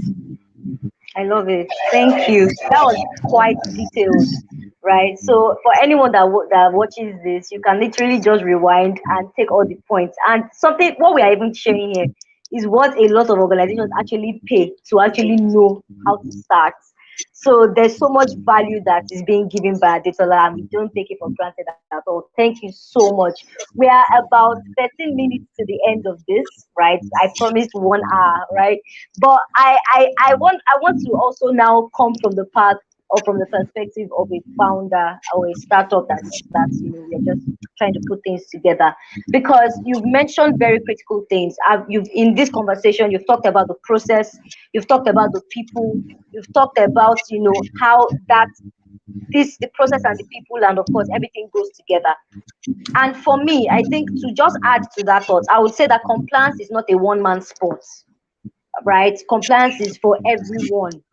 I love it. Thank you. That was quite detailed, right? So for anyone that watches this, you can literally just rewind and take all the points. And something what we are even sharing here is what a lot of organizations actually pay to actually know how to start. So there's so much value that is being given by Adetola, and we don't take it for granted at all. Thank you so much. We are about 13 minutes to the end of this, right? I promised 1 hour, right? But I want to also now come from the path or from the perspective of a founder or a startup that's we're just trying to put things together, because you've mentioned very critical things. You've in this conversation you've talked about the process, you've talked about the people, you've talked about how that this the process and the people, and of course everything goes together. And for me, I think to just add to that thought, I would say that compliance is not a one-man sport, right? Compliance is for everyone,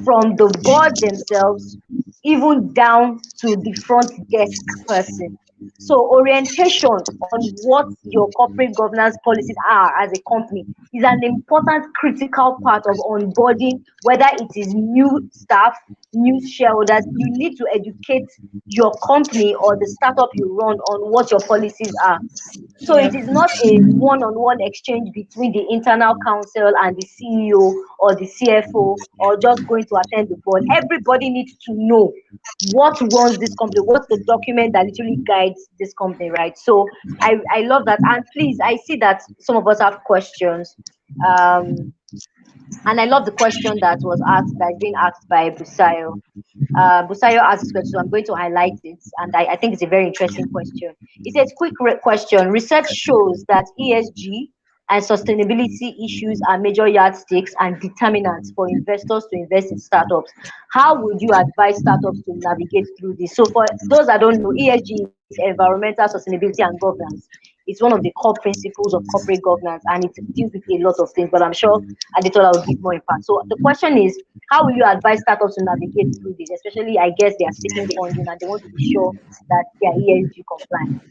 from the board themselves, even down to the front desk person. So orientation on what your corporate governance policies are as a company is an important critical part of onboarding, whether it is new staff, new shareholders. You need to educate your company or the startup you run on what your policies are. So
Yeah.
it is not a one-on-one exchange between the internal counsel and the CEO or the CFO, or just going to attend the board. Everybody needs to know what runs this company, what's the document that literally guides this company, right? So I love that. And please, I see that some of us have questions. Um, and I love the question that was asked, that is being asked by Busayo. Busayo asked this question, so I'm going to highlight it, and I think it's a very interesting question. It says, quick question. Research shows that ESG and sustainability issues are major yardsticks and determinants for investors to invest in startups. How would you advise startups to navigate through this? So for those that don't know, ESG is environmental, sustainability, and governance. It's one of the core principles of corporate governance, and it deals with a lot of things, but I'm sure Aditola will give more impact. So the question is, how will you advise startups to navigate through this? Especially, I guess they are seeking funding and they want to be sure that they are ESG compliant.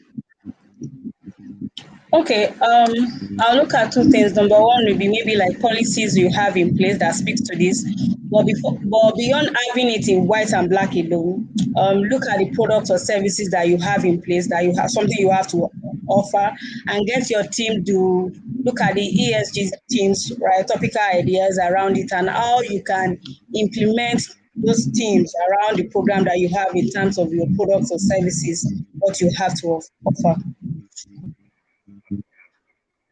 Okay, I'll look at two things. Number one will be maybe like policies you have in place that speaks to this. But beyond having it in white and black alone, look at the products or services that you have in place, that you have something you have to offer, and get your team to look at the ESG teams, right? Topical ideas around it, and how you can implement those teams around the program that you have in terms of your products or services, what you have to offer.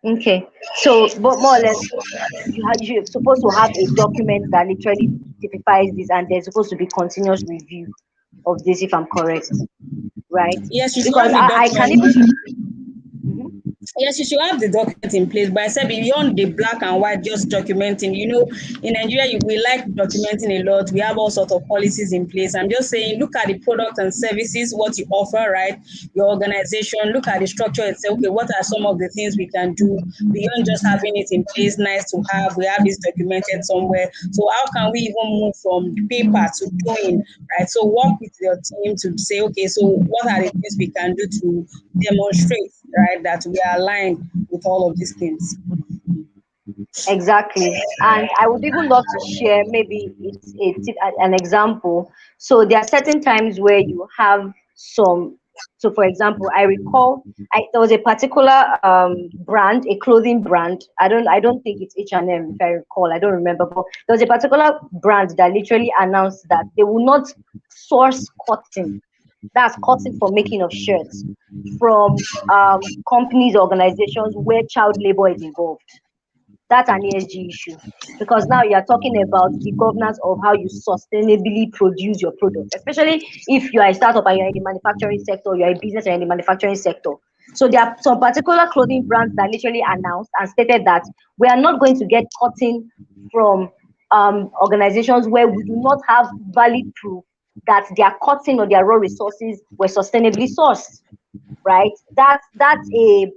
Okay. So, but more or less, you're supposed to have a document that literally typifies this, and there's supposed to be continuous review of this, if I'm correct, right?
Yes, you should
Because
have the
I can
document.
even. Mhm.
Yes, you should have the document in place. But I said beyond the black and white, just documenting. In Nigeria, we like documenting a lot. We have all sorts of policies in place. I'm just saying, look at the product and services, what you offer, right? Your organization, look at the structure and say, okay, what are some of the things we can do beyond just having it in place? Nice to have. We have this documented somewhere. So how can we even move from paper to doing, right? So work with your team to say, okay, so what are the things we can do to demonstrate, right, that we are aligned with all of these things.
Exactly. And I would even love to share maybe an example. So there are certain times where you have some. So for example, I recall there was a particular brand, a clothing brand. I don't think it's H&M if I recall. I don't remember, but there was a particular brand that literally announced that they will not source cotton. That's cotton for making of shirts from companies, organizations where child labor is involved. That's an ESG issue because now you're talking about the governance of how you sustainably produce your product, especially if you are a startup and you're in the manufacturing sector, you're a business and in the manufacturing sector. So there are some particular clothing brands that literally announced and stated that we are not going to get cotton from organizations where we do not have valid proof that their cotton or their raw resources were sustainably sourced, right? That's a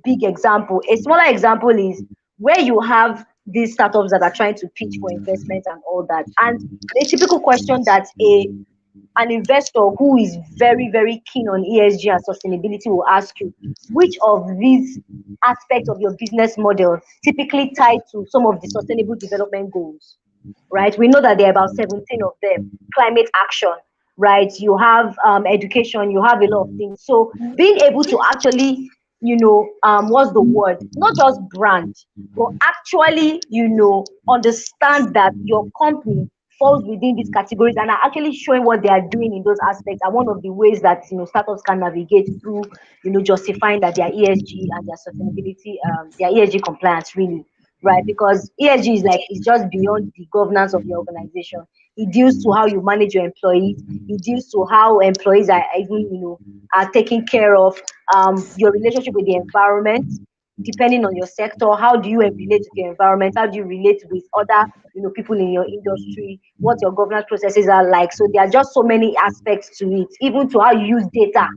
big example. A smaller example is where you have these startups that are trying to pitch for investment and all that. And the typical question that a an investor who is very, very keen on ESG and sustainability will ask you, which of these aspects of your business model typically tied to some of the sustainable development goals? Right? We know that there are about 17 of them. Climate action, right? You have education, you have a lot of things. So being able to actually, what's the word? Not just brand, but actually, understand that your company falls within these categories and are actually showing what they are doing in those aspects are one of the ways that startups can navigate through justifying that their ESG and their sustainability, their ESG compliance really, right? Because ESG is like it's just beyond the governance of your organization. It deals to how you manage your employees. It deals to how employees are even are taken care of. Your relationship with the environment, depending on your sector. How do you relate to the environment? How do you relate with other people in your industry? What your governance processes are like. So there are just so many aspects to it, even to how you use data,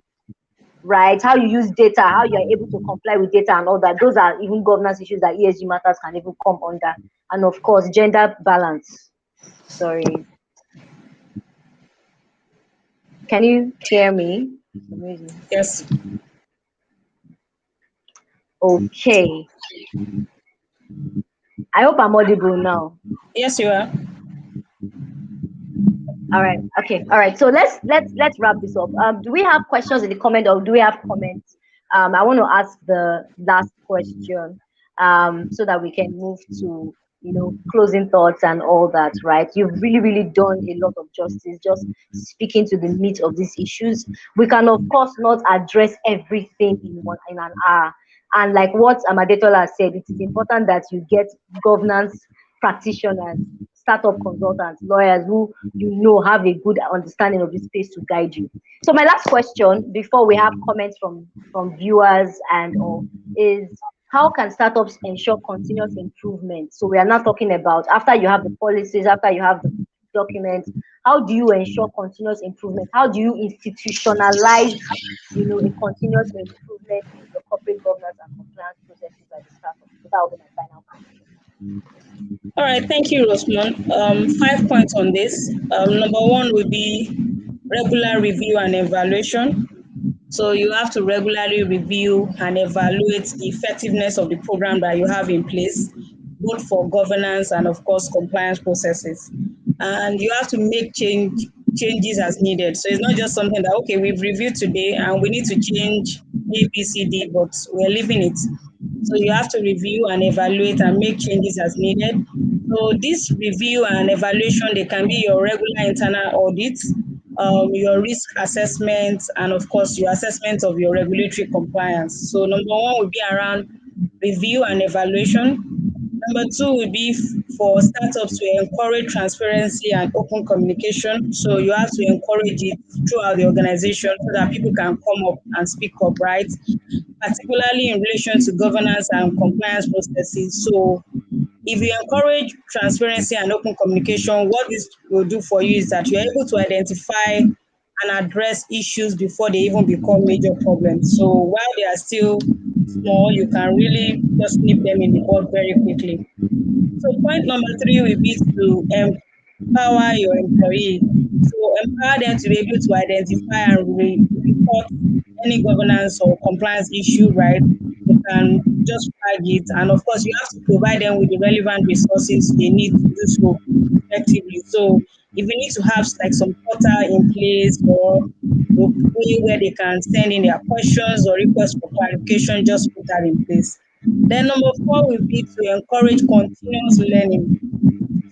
right? How you use data, how you are able to comply with data and all that. Those are even governance issues that ESG matters can even come under. And of course, gender balance. Sorry. Can you hear me? For some reason.
Yes.
Okay. I hope I'm audible now.
Yes, you are.
All right. Okay. All right. So let's wrap this up. Do we have questions in the comment or do we have comments? I want to ask the last question, so that we can move to closing thoughts and all that. Right. You've really really done a lot of justice just speaking to the meat of these issues. We can of course not address everything in an hour. And like what Amadetola said, it is important that you get governance practitioners, startup consultants, lawyers who have a good understanding of this space to guide you. So my last question before we have comments from viewers and all is how can startups ensure continuous improvement? So we are not talking about after you have the policies, after you have the documents, how do you ensure continuous improvement? How do you institutionalize, a continuous improvement in your corporate governance and compliance processes at the startup? So that will be my final question.
All right. Thank you, Rosman. 5 points on this. Number one would be regular review and evaluation. So you have to regularly review and evaluate the effectiveness of the program that you have in place. both for governance and of course compliance processes. And you have to make changes as needed. So it's not just something that okay, we've reviewed today and we need to change A, B, C, D, but we're leaving it. So you have to review and evaluate and make changes as needed. So this review and evaluation, they can be your regular internal audits, your risk assessment, and of course your assessment of your regulatory compliance. So number one would be around review and evaluation. Number two would be for startups to encourage transparency and open communication. So you have to encourage it throughout the organization so that people can come up and speak up, right? Particularly in relation to governance and compliance processes. So if you encourage transparency and open communication, what this will do for you is that you're able to identify and address issues before they even become major problems. So while they are still small, you can really just nip them in the bud very quickly. So point number three will be to empower your employee. So empower them to be able to identify and report any governance or compliance issue, right? They can just flag it. And of course, you have to provide them with the relevant resources they need to do so effectively. So if you need to have like some portal in place or a way where they can send in their questions or requests for clarification, just put that in place. Then number four will be to encourage continuous learning.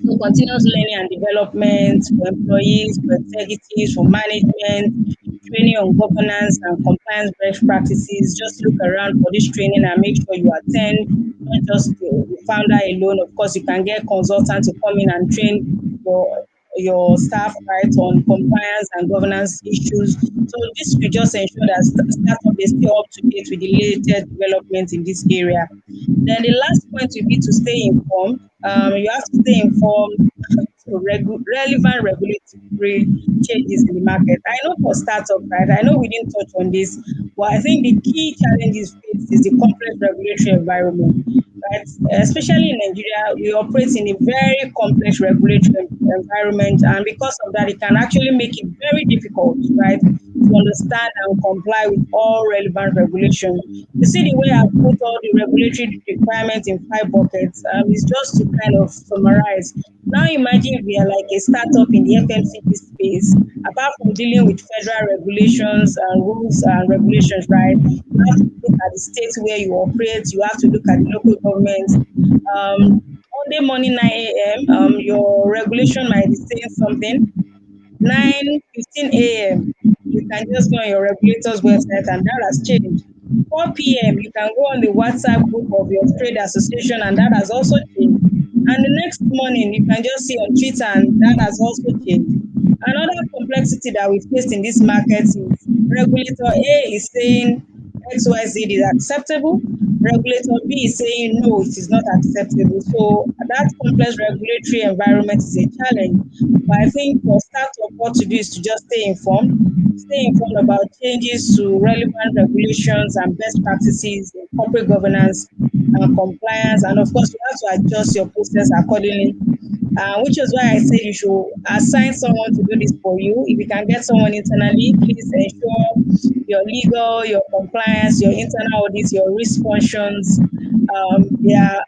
So continuous learning and development for employees, for executives, for management, training on governance and compliance best practices. Just look around for this training and make sure you attend, not just the founder alone. Of course, you can get consultants to come in and train your your staff right on compliance and governance issues. So this will just ensure that startup is still up to date with the latest development in this area. Then the last point will be to stay informed. You have to stay informed to relevant regulatory changes in the market. I know for startup, right? I know we didn't touch on this, but I think the key challenges faced is the complex regulatory environment, right? Especially in Nigeria, we operate in a very complex regulatory environment, and because of that, it can actually make it very difficult, right, to understand and comply with all relevant regulations. You see the way I put all the regulatory requirements in five buckets is just to kind of summarize. Now imagine if we are like a startup in the FMCG space, apart from dealing with federal regulations and rules and regulations, right? You have to look at the states where you operate, you have to look at the local governments. Monday morning 9 a.m., your regulation might be saying something, 9:15 a.m., you can just go on your regulator's website and that has changed. 4 p.m., you can go on the WhatsApp group of your trade association and that has also changed. And the next morning, you can just see on Twitter and that has also changed. Another complexity that we face in this market is regulator A is saying XYZ is acceptable. Regulator B is saying no, it is not acceptable. So that complex regulatory environment is a challenge. But I think for startup, what to do is to just stay informed about changes to relevant regulations and best practices in corporate governance and compliance. And of course, you have to adjust your process accordingly, which is why I said you should assign someone to do this for you. If you can get someone internally, please ensure your legal, your compliance, your internal audits, your risk functions. They are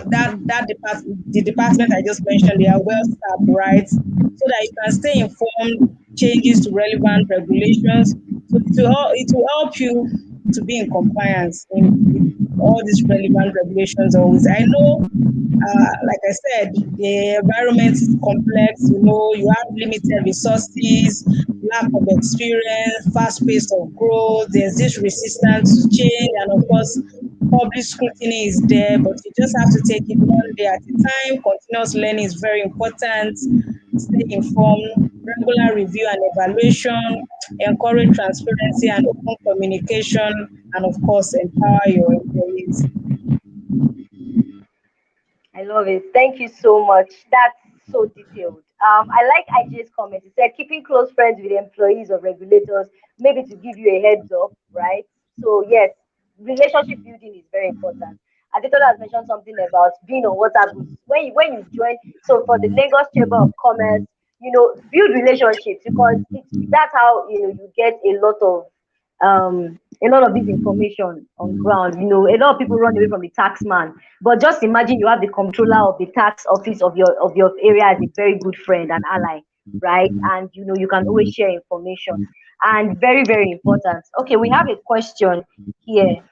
the department I just mentioned. They are well staffed, right? So that you can stay informed, changes to relevant regulations. So it will help you to be in compliance with all these relevant regulations always. I know like I said, the environment is complex. You have limited resources, lack of experience, fast pace of growth. There's this resistance to change, and of course, public scrutiny is there. But you just have to take it one day at a time. Continuous learning is very important. Stay informed, regular review and evaluation, encourage transparency and open communication, and of course, empower your employees.
I love it. Thank you so much. That's so detailed. I like IJ's comment. He said keeping close friends with employees or regulators, maybe to give you a heads up, right? So yes, relationship building is very important. Adetola has mentioned something about being on WhatsApp groups. When you join, so for the Lagos Chamber of Commerce, build relationships because that's how you get a lot of a lot of this information on ground. A lot of people run away from the tax man, but just imagine you have the controller of the tax office of your area as a very good friend and ally, right? And you can always share information. And very, very important. Okay, we have a question here.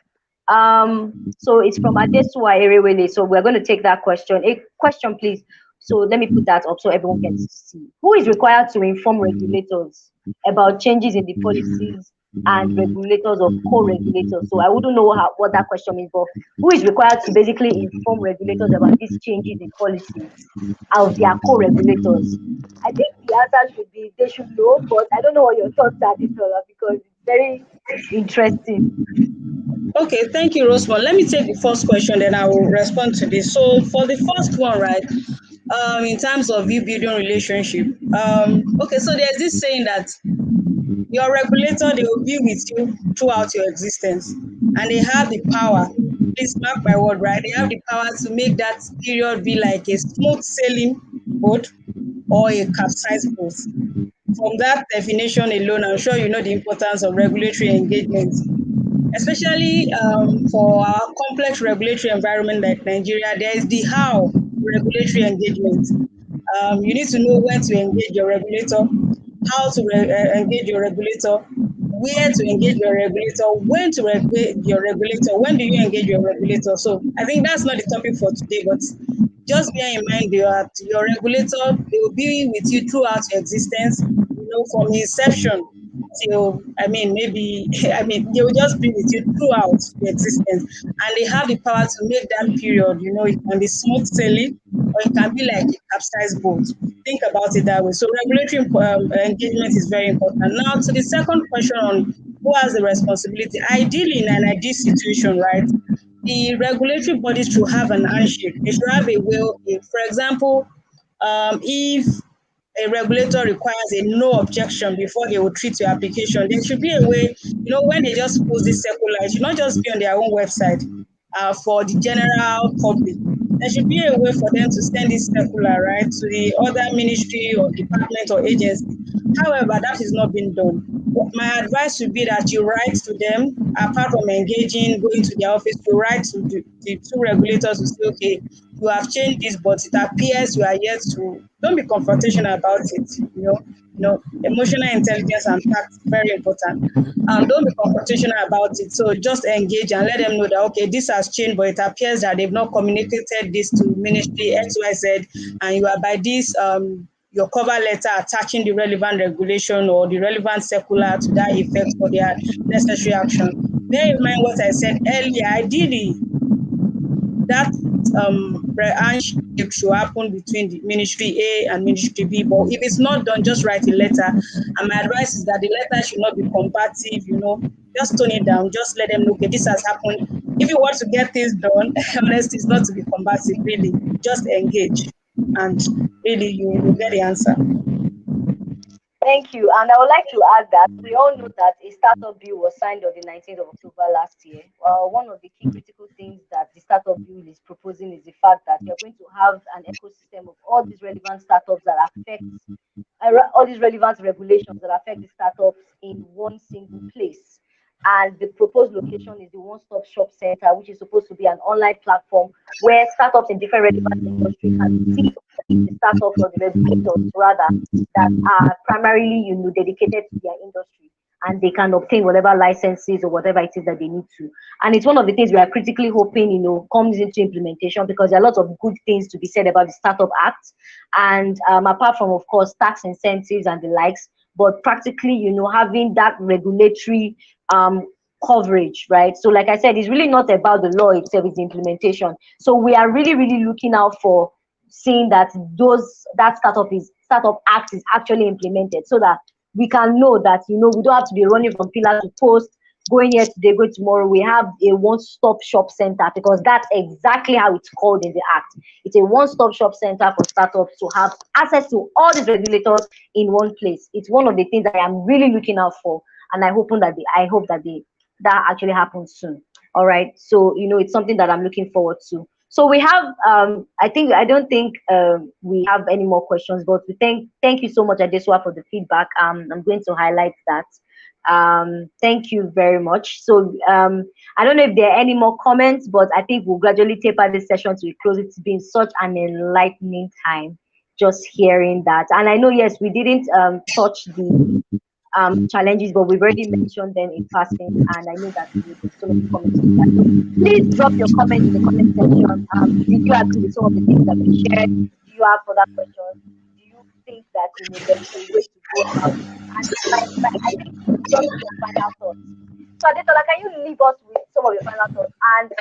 So it's from Adesua Erewele. So we're going to take that question. A question, please. So let me put that up so everyone can see. Who is required to inform regulators about changes in the policies and regulators or co-regulators? So I wouldn't know what that question means, but who is required to basically inform regulators about these changes in policies of their co-regulators? I think the answer should be they should know, but I don't know what your thoughts are, Disola, because it's very interesting.
Okay, thank you, Rosemont. Let me take the first question, then I will respond to this. So for the first one, right, in terms of you building relationship, okay, so there's this saying that your regulator, they will be with you throughout your existence, and they have the power. Please mark my word, right? They have the power to make that period be like a smooth sailing boat or a capsized boat. From that definition alone, I'm sure you know the importance of regulatory engagement, especially for our complex regulatory environment like Nigeria. There is the how regulatory engagement. You need to know when to engage your regulator, how to engage your regulator, where to engage your regulator, when to engage your regulator, when do you engage your regulator. So I think that's not the topic for today, but just bear in mind that your regulator, they will be with you throughout your existence, from inception till, I mean, maybe, I mean, they will just be with you throughout your existence. And they have the power to make that period, it can be smooth sailing or it can be like a capsized boat. Think about it that way. So regulatory engagement is very important. Now, to the second question on who has the responsibility, ideally in an ideal situation, right? The regulatory bodies should have an handshake. They should have a will. For example, if a regulator requires a no objection before they will treat your application, there should be a way, when they just post this circular, it should not just be on their own website for the general public. There should be a way for them to send this circular, right, to the other ministry or department or agency. However, that is not being done. My advice would be that you write to them, apart from engaging, going to their office, you write to the two regulators to say, okay, you have changed this, but it appears you are yet to. Don't be confrontational about it. Emotional intelligence and tact very important. Don't be confrontational about it. So just engage and let them know that okay, this has changed, but it appears that they've not communicated this to Ministry XYZ, and you are by this your cover letter attaching the relevant regulation or the relevant circular to that effect for their necessary action. Bear in mind what I said earlier. Ideally, that handshake should happen between the Ministry A and Ministry B. But if it's not done, just write a letter. And my advice is that the letter should not be combative, just tone it down. Just let them know, okay, this has happened. If you want to get things done, honestly, it's not to be combative, really. Just engage. And really, you get the answer.
Thank you. And I would like to add that we all know that a startup bill was signed on the 19th of October last year. One of the key critical things that the startup bill is proposing is the fact that you're going to have an ecosystem of all these relevant startups that affect all these relevant regulations that affect the startups in one single place. And the proposed location is the One Stop Shop Center, which is supposed to be an online platform where startups in different relevant industries can see the startups or the regulators rather that are primarily, dedicated to their industry, and they can obtain whatever licenses or whatever it is that they need to. And it's one of the things we are critically hoping, comes into implementation, because there are lots of good things to be said about the Startup Act. And apart from, of course, tax incentives and the likes, but practically, having that regulatory um, coverage, right? So, like I said, it's really not about the law itself; it's the implementation. So, we are really, really looking out for seeing that that startup act is actually implemented, so that we can know that we don't have to be running from pillar to post, going here today, go tomorrow. We have a one-stop shop center, because that's exactly how it's called in the act. It's a one-stop shop center for startups to have access to all these regulators in one place. It's one of the things that I am really looking out for, and I hope that that actually happens soon. All right, so it's something that I'm looking forward to. So we have, I don't think we have any more questions, but we thank you so much, Adeswa, for the feedback. I'm going to highlight that. Thank you very much. So I don't know if there are any more comments, but I think we'll gradually taper this session to a close. It's been such an enlightening time just hearing that. And I know, yes, we didn't touch the challenges, but we've already mentioned them in passing, and I know that we'll get so many comments on that. So please drop your comments in the comment section. Did you agree with some of the things that we shared? Do you have further questions? Do you think that there's a way to go about it? And I think just your final thoughts. So Adetola, can you leave us with some of your final thoughts? And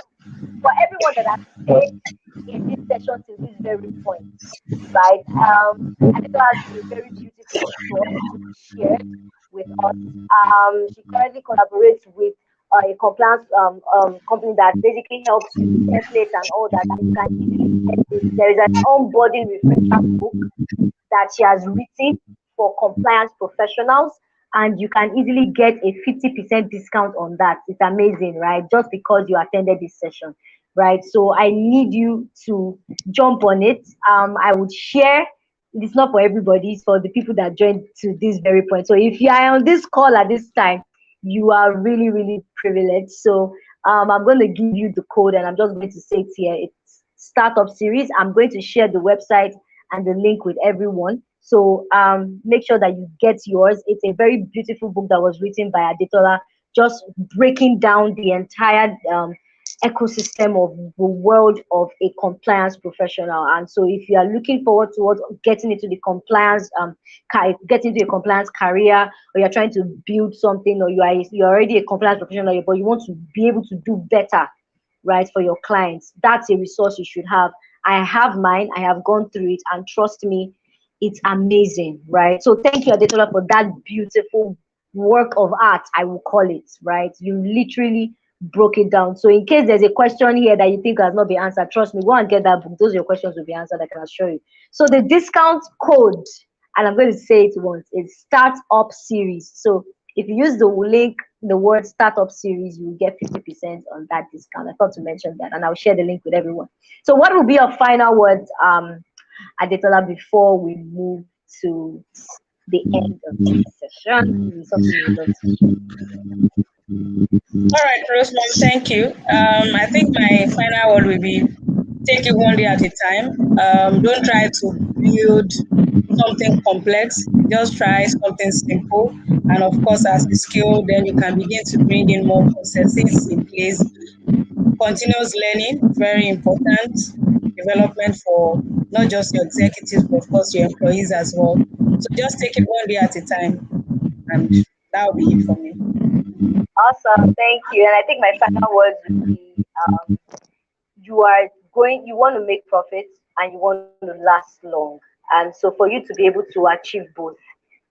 for everyone that has stayed in this session till this very point, right? Anita has a very beautiful story to be shared with us. She currently collaborates with a compliance company that basically helps you with templates and all that. And you can easily get this. There is an onboarding refresher book that she has written for compliance professionals, and you can easily get a 50% discount on that. It's amazing, right? Just because you attended this session, right? So I need you to jump on it. I would share. It's not for everybody, it's for the people that joined to this very point. So if you are on this call at this time, you are really, really privileged. So I'm going to give you the code, and I'm just going to say it here. It's Startup Series. I'm going to share the website and the link with everyone. So make sure that you get yours. It's a very beautiful book that was written by Adetola, just breaking down the entire ecosystem of the world of a compliance professional. And so if you are looking forward towards getting into the compliance getting into a compliance career, or you're trying to build something, or you're already a compliance professional but you want to be able to do better, right, for your clients, that's a resource you should have. I have mine, I have gone through it, and trust me, it's amazing, right? So thank you, Adetola, for that beautiful work of art, I will call it, right? You literally broke it down. So in case there's a question here that you think has not been answered, trust me, go and get that book. Those are your questions will be answered, I can assure you. So the discount code, and I'm going to say it once, it's Startup Series. So if you use the link, the word Startup Series, you will get 50% on that discount. I thought to mention that, and I'll share the link with everyone. So what will be your final words, Adetola, before we move to the end of this session? Something you would love to share.
All right, Rosemont, thank you. I think my final word will be take it one day at a time. Don't try to build something complex. Just try something simple. And of course, as a skill, then you can begin to bring in more processes in place. Continuous learning, very important. Development for not just your executives, but of course your employees as well. So just take it one day at a time. And that will be it for me.
Awesome, thank you. And I think my final words would be you want to make profits and you want to last long. And so for you to be able to achieve both,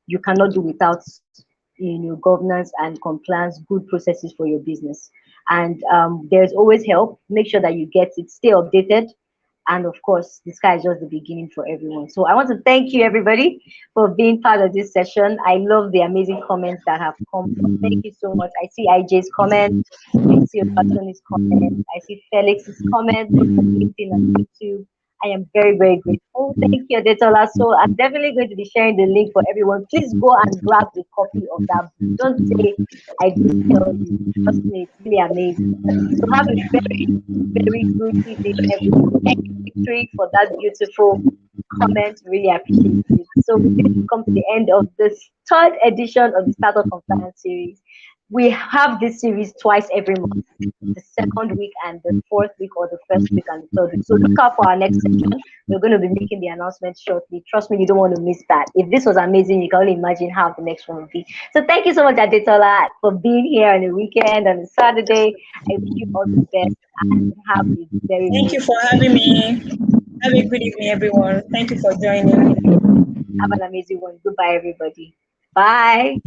you cannot do without governance and compliance, good processes for your business. And there's always help. Make sure that you get it, stay updated, and of course, the sky is just the beginning for everyone. So I want to thank you, everybody, for being part of this session. I love the amazing comments that have come. Thank you so much. I see IJ's comment. I see Obatoni's comment. I see Felix's comment on LinkedIn and YouTube. I am very, very grateful. Thank you, Adetola. So I'm definitely going to be sharing the link for everyone. Please go and grab a copy of that book. Don't say I didn't tell you. Trust me, it's really amazing. So have a very, very good evening, everyone. Thank you, Victory, for that beautiful comment. Really appreciate it. So with this, we come to the end of this third edition of the Startup Compliance series. We have this series twice every month, the second week and the fourth week, or the first week and the third week. So look out for our next session. We're going to be making the announcement shortly. Trust me, you don't want to miss that. If this was amazing, you can only imagine how the next one will be. So thank you so much, Adetola, for being here on the weekend, on a Saturday. I wish you all the best and have a very,
Thank
very
you for having me. Have a good evening, everyone. Thank you for joining.
have an amazing one. Goodbye, everybody. Bye.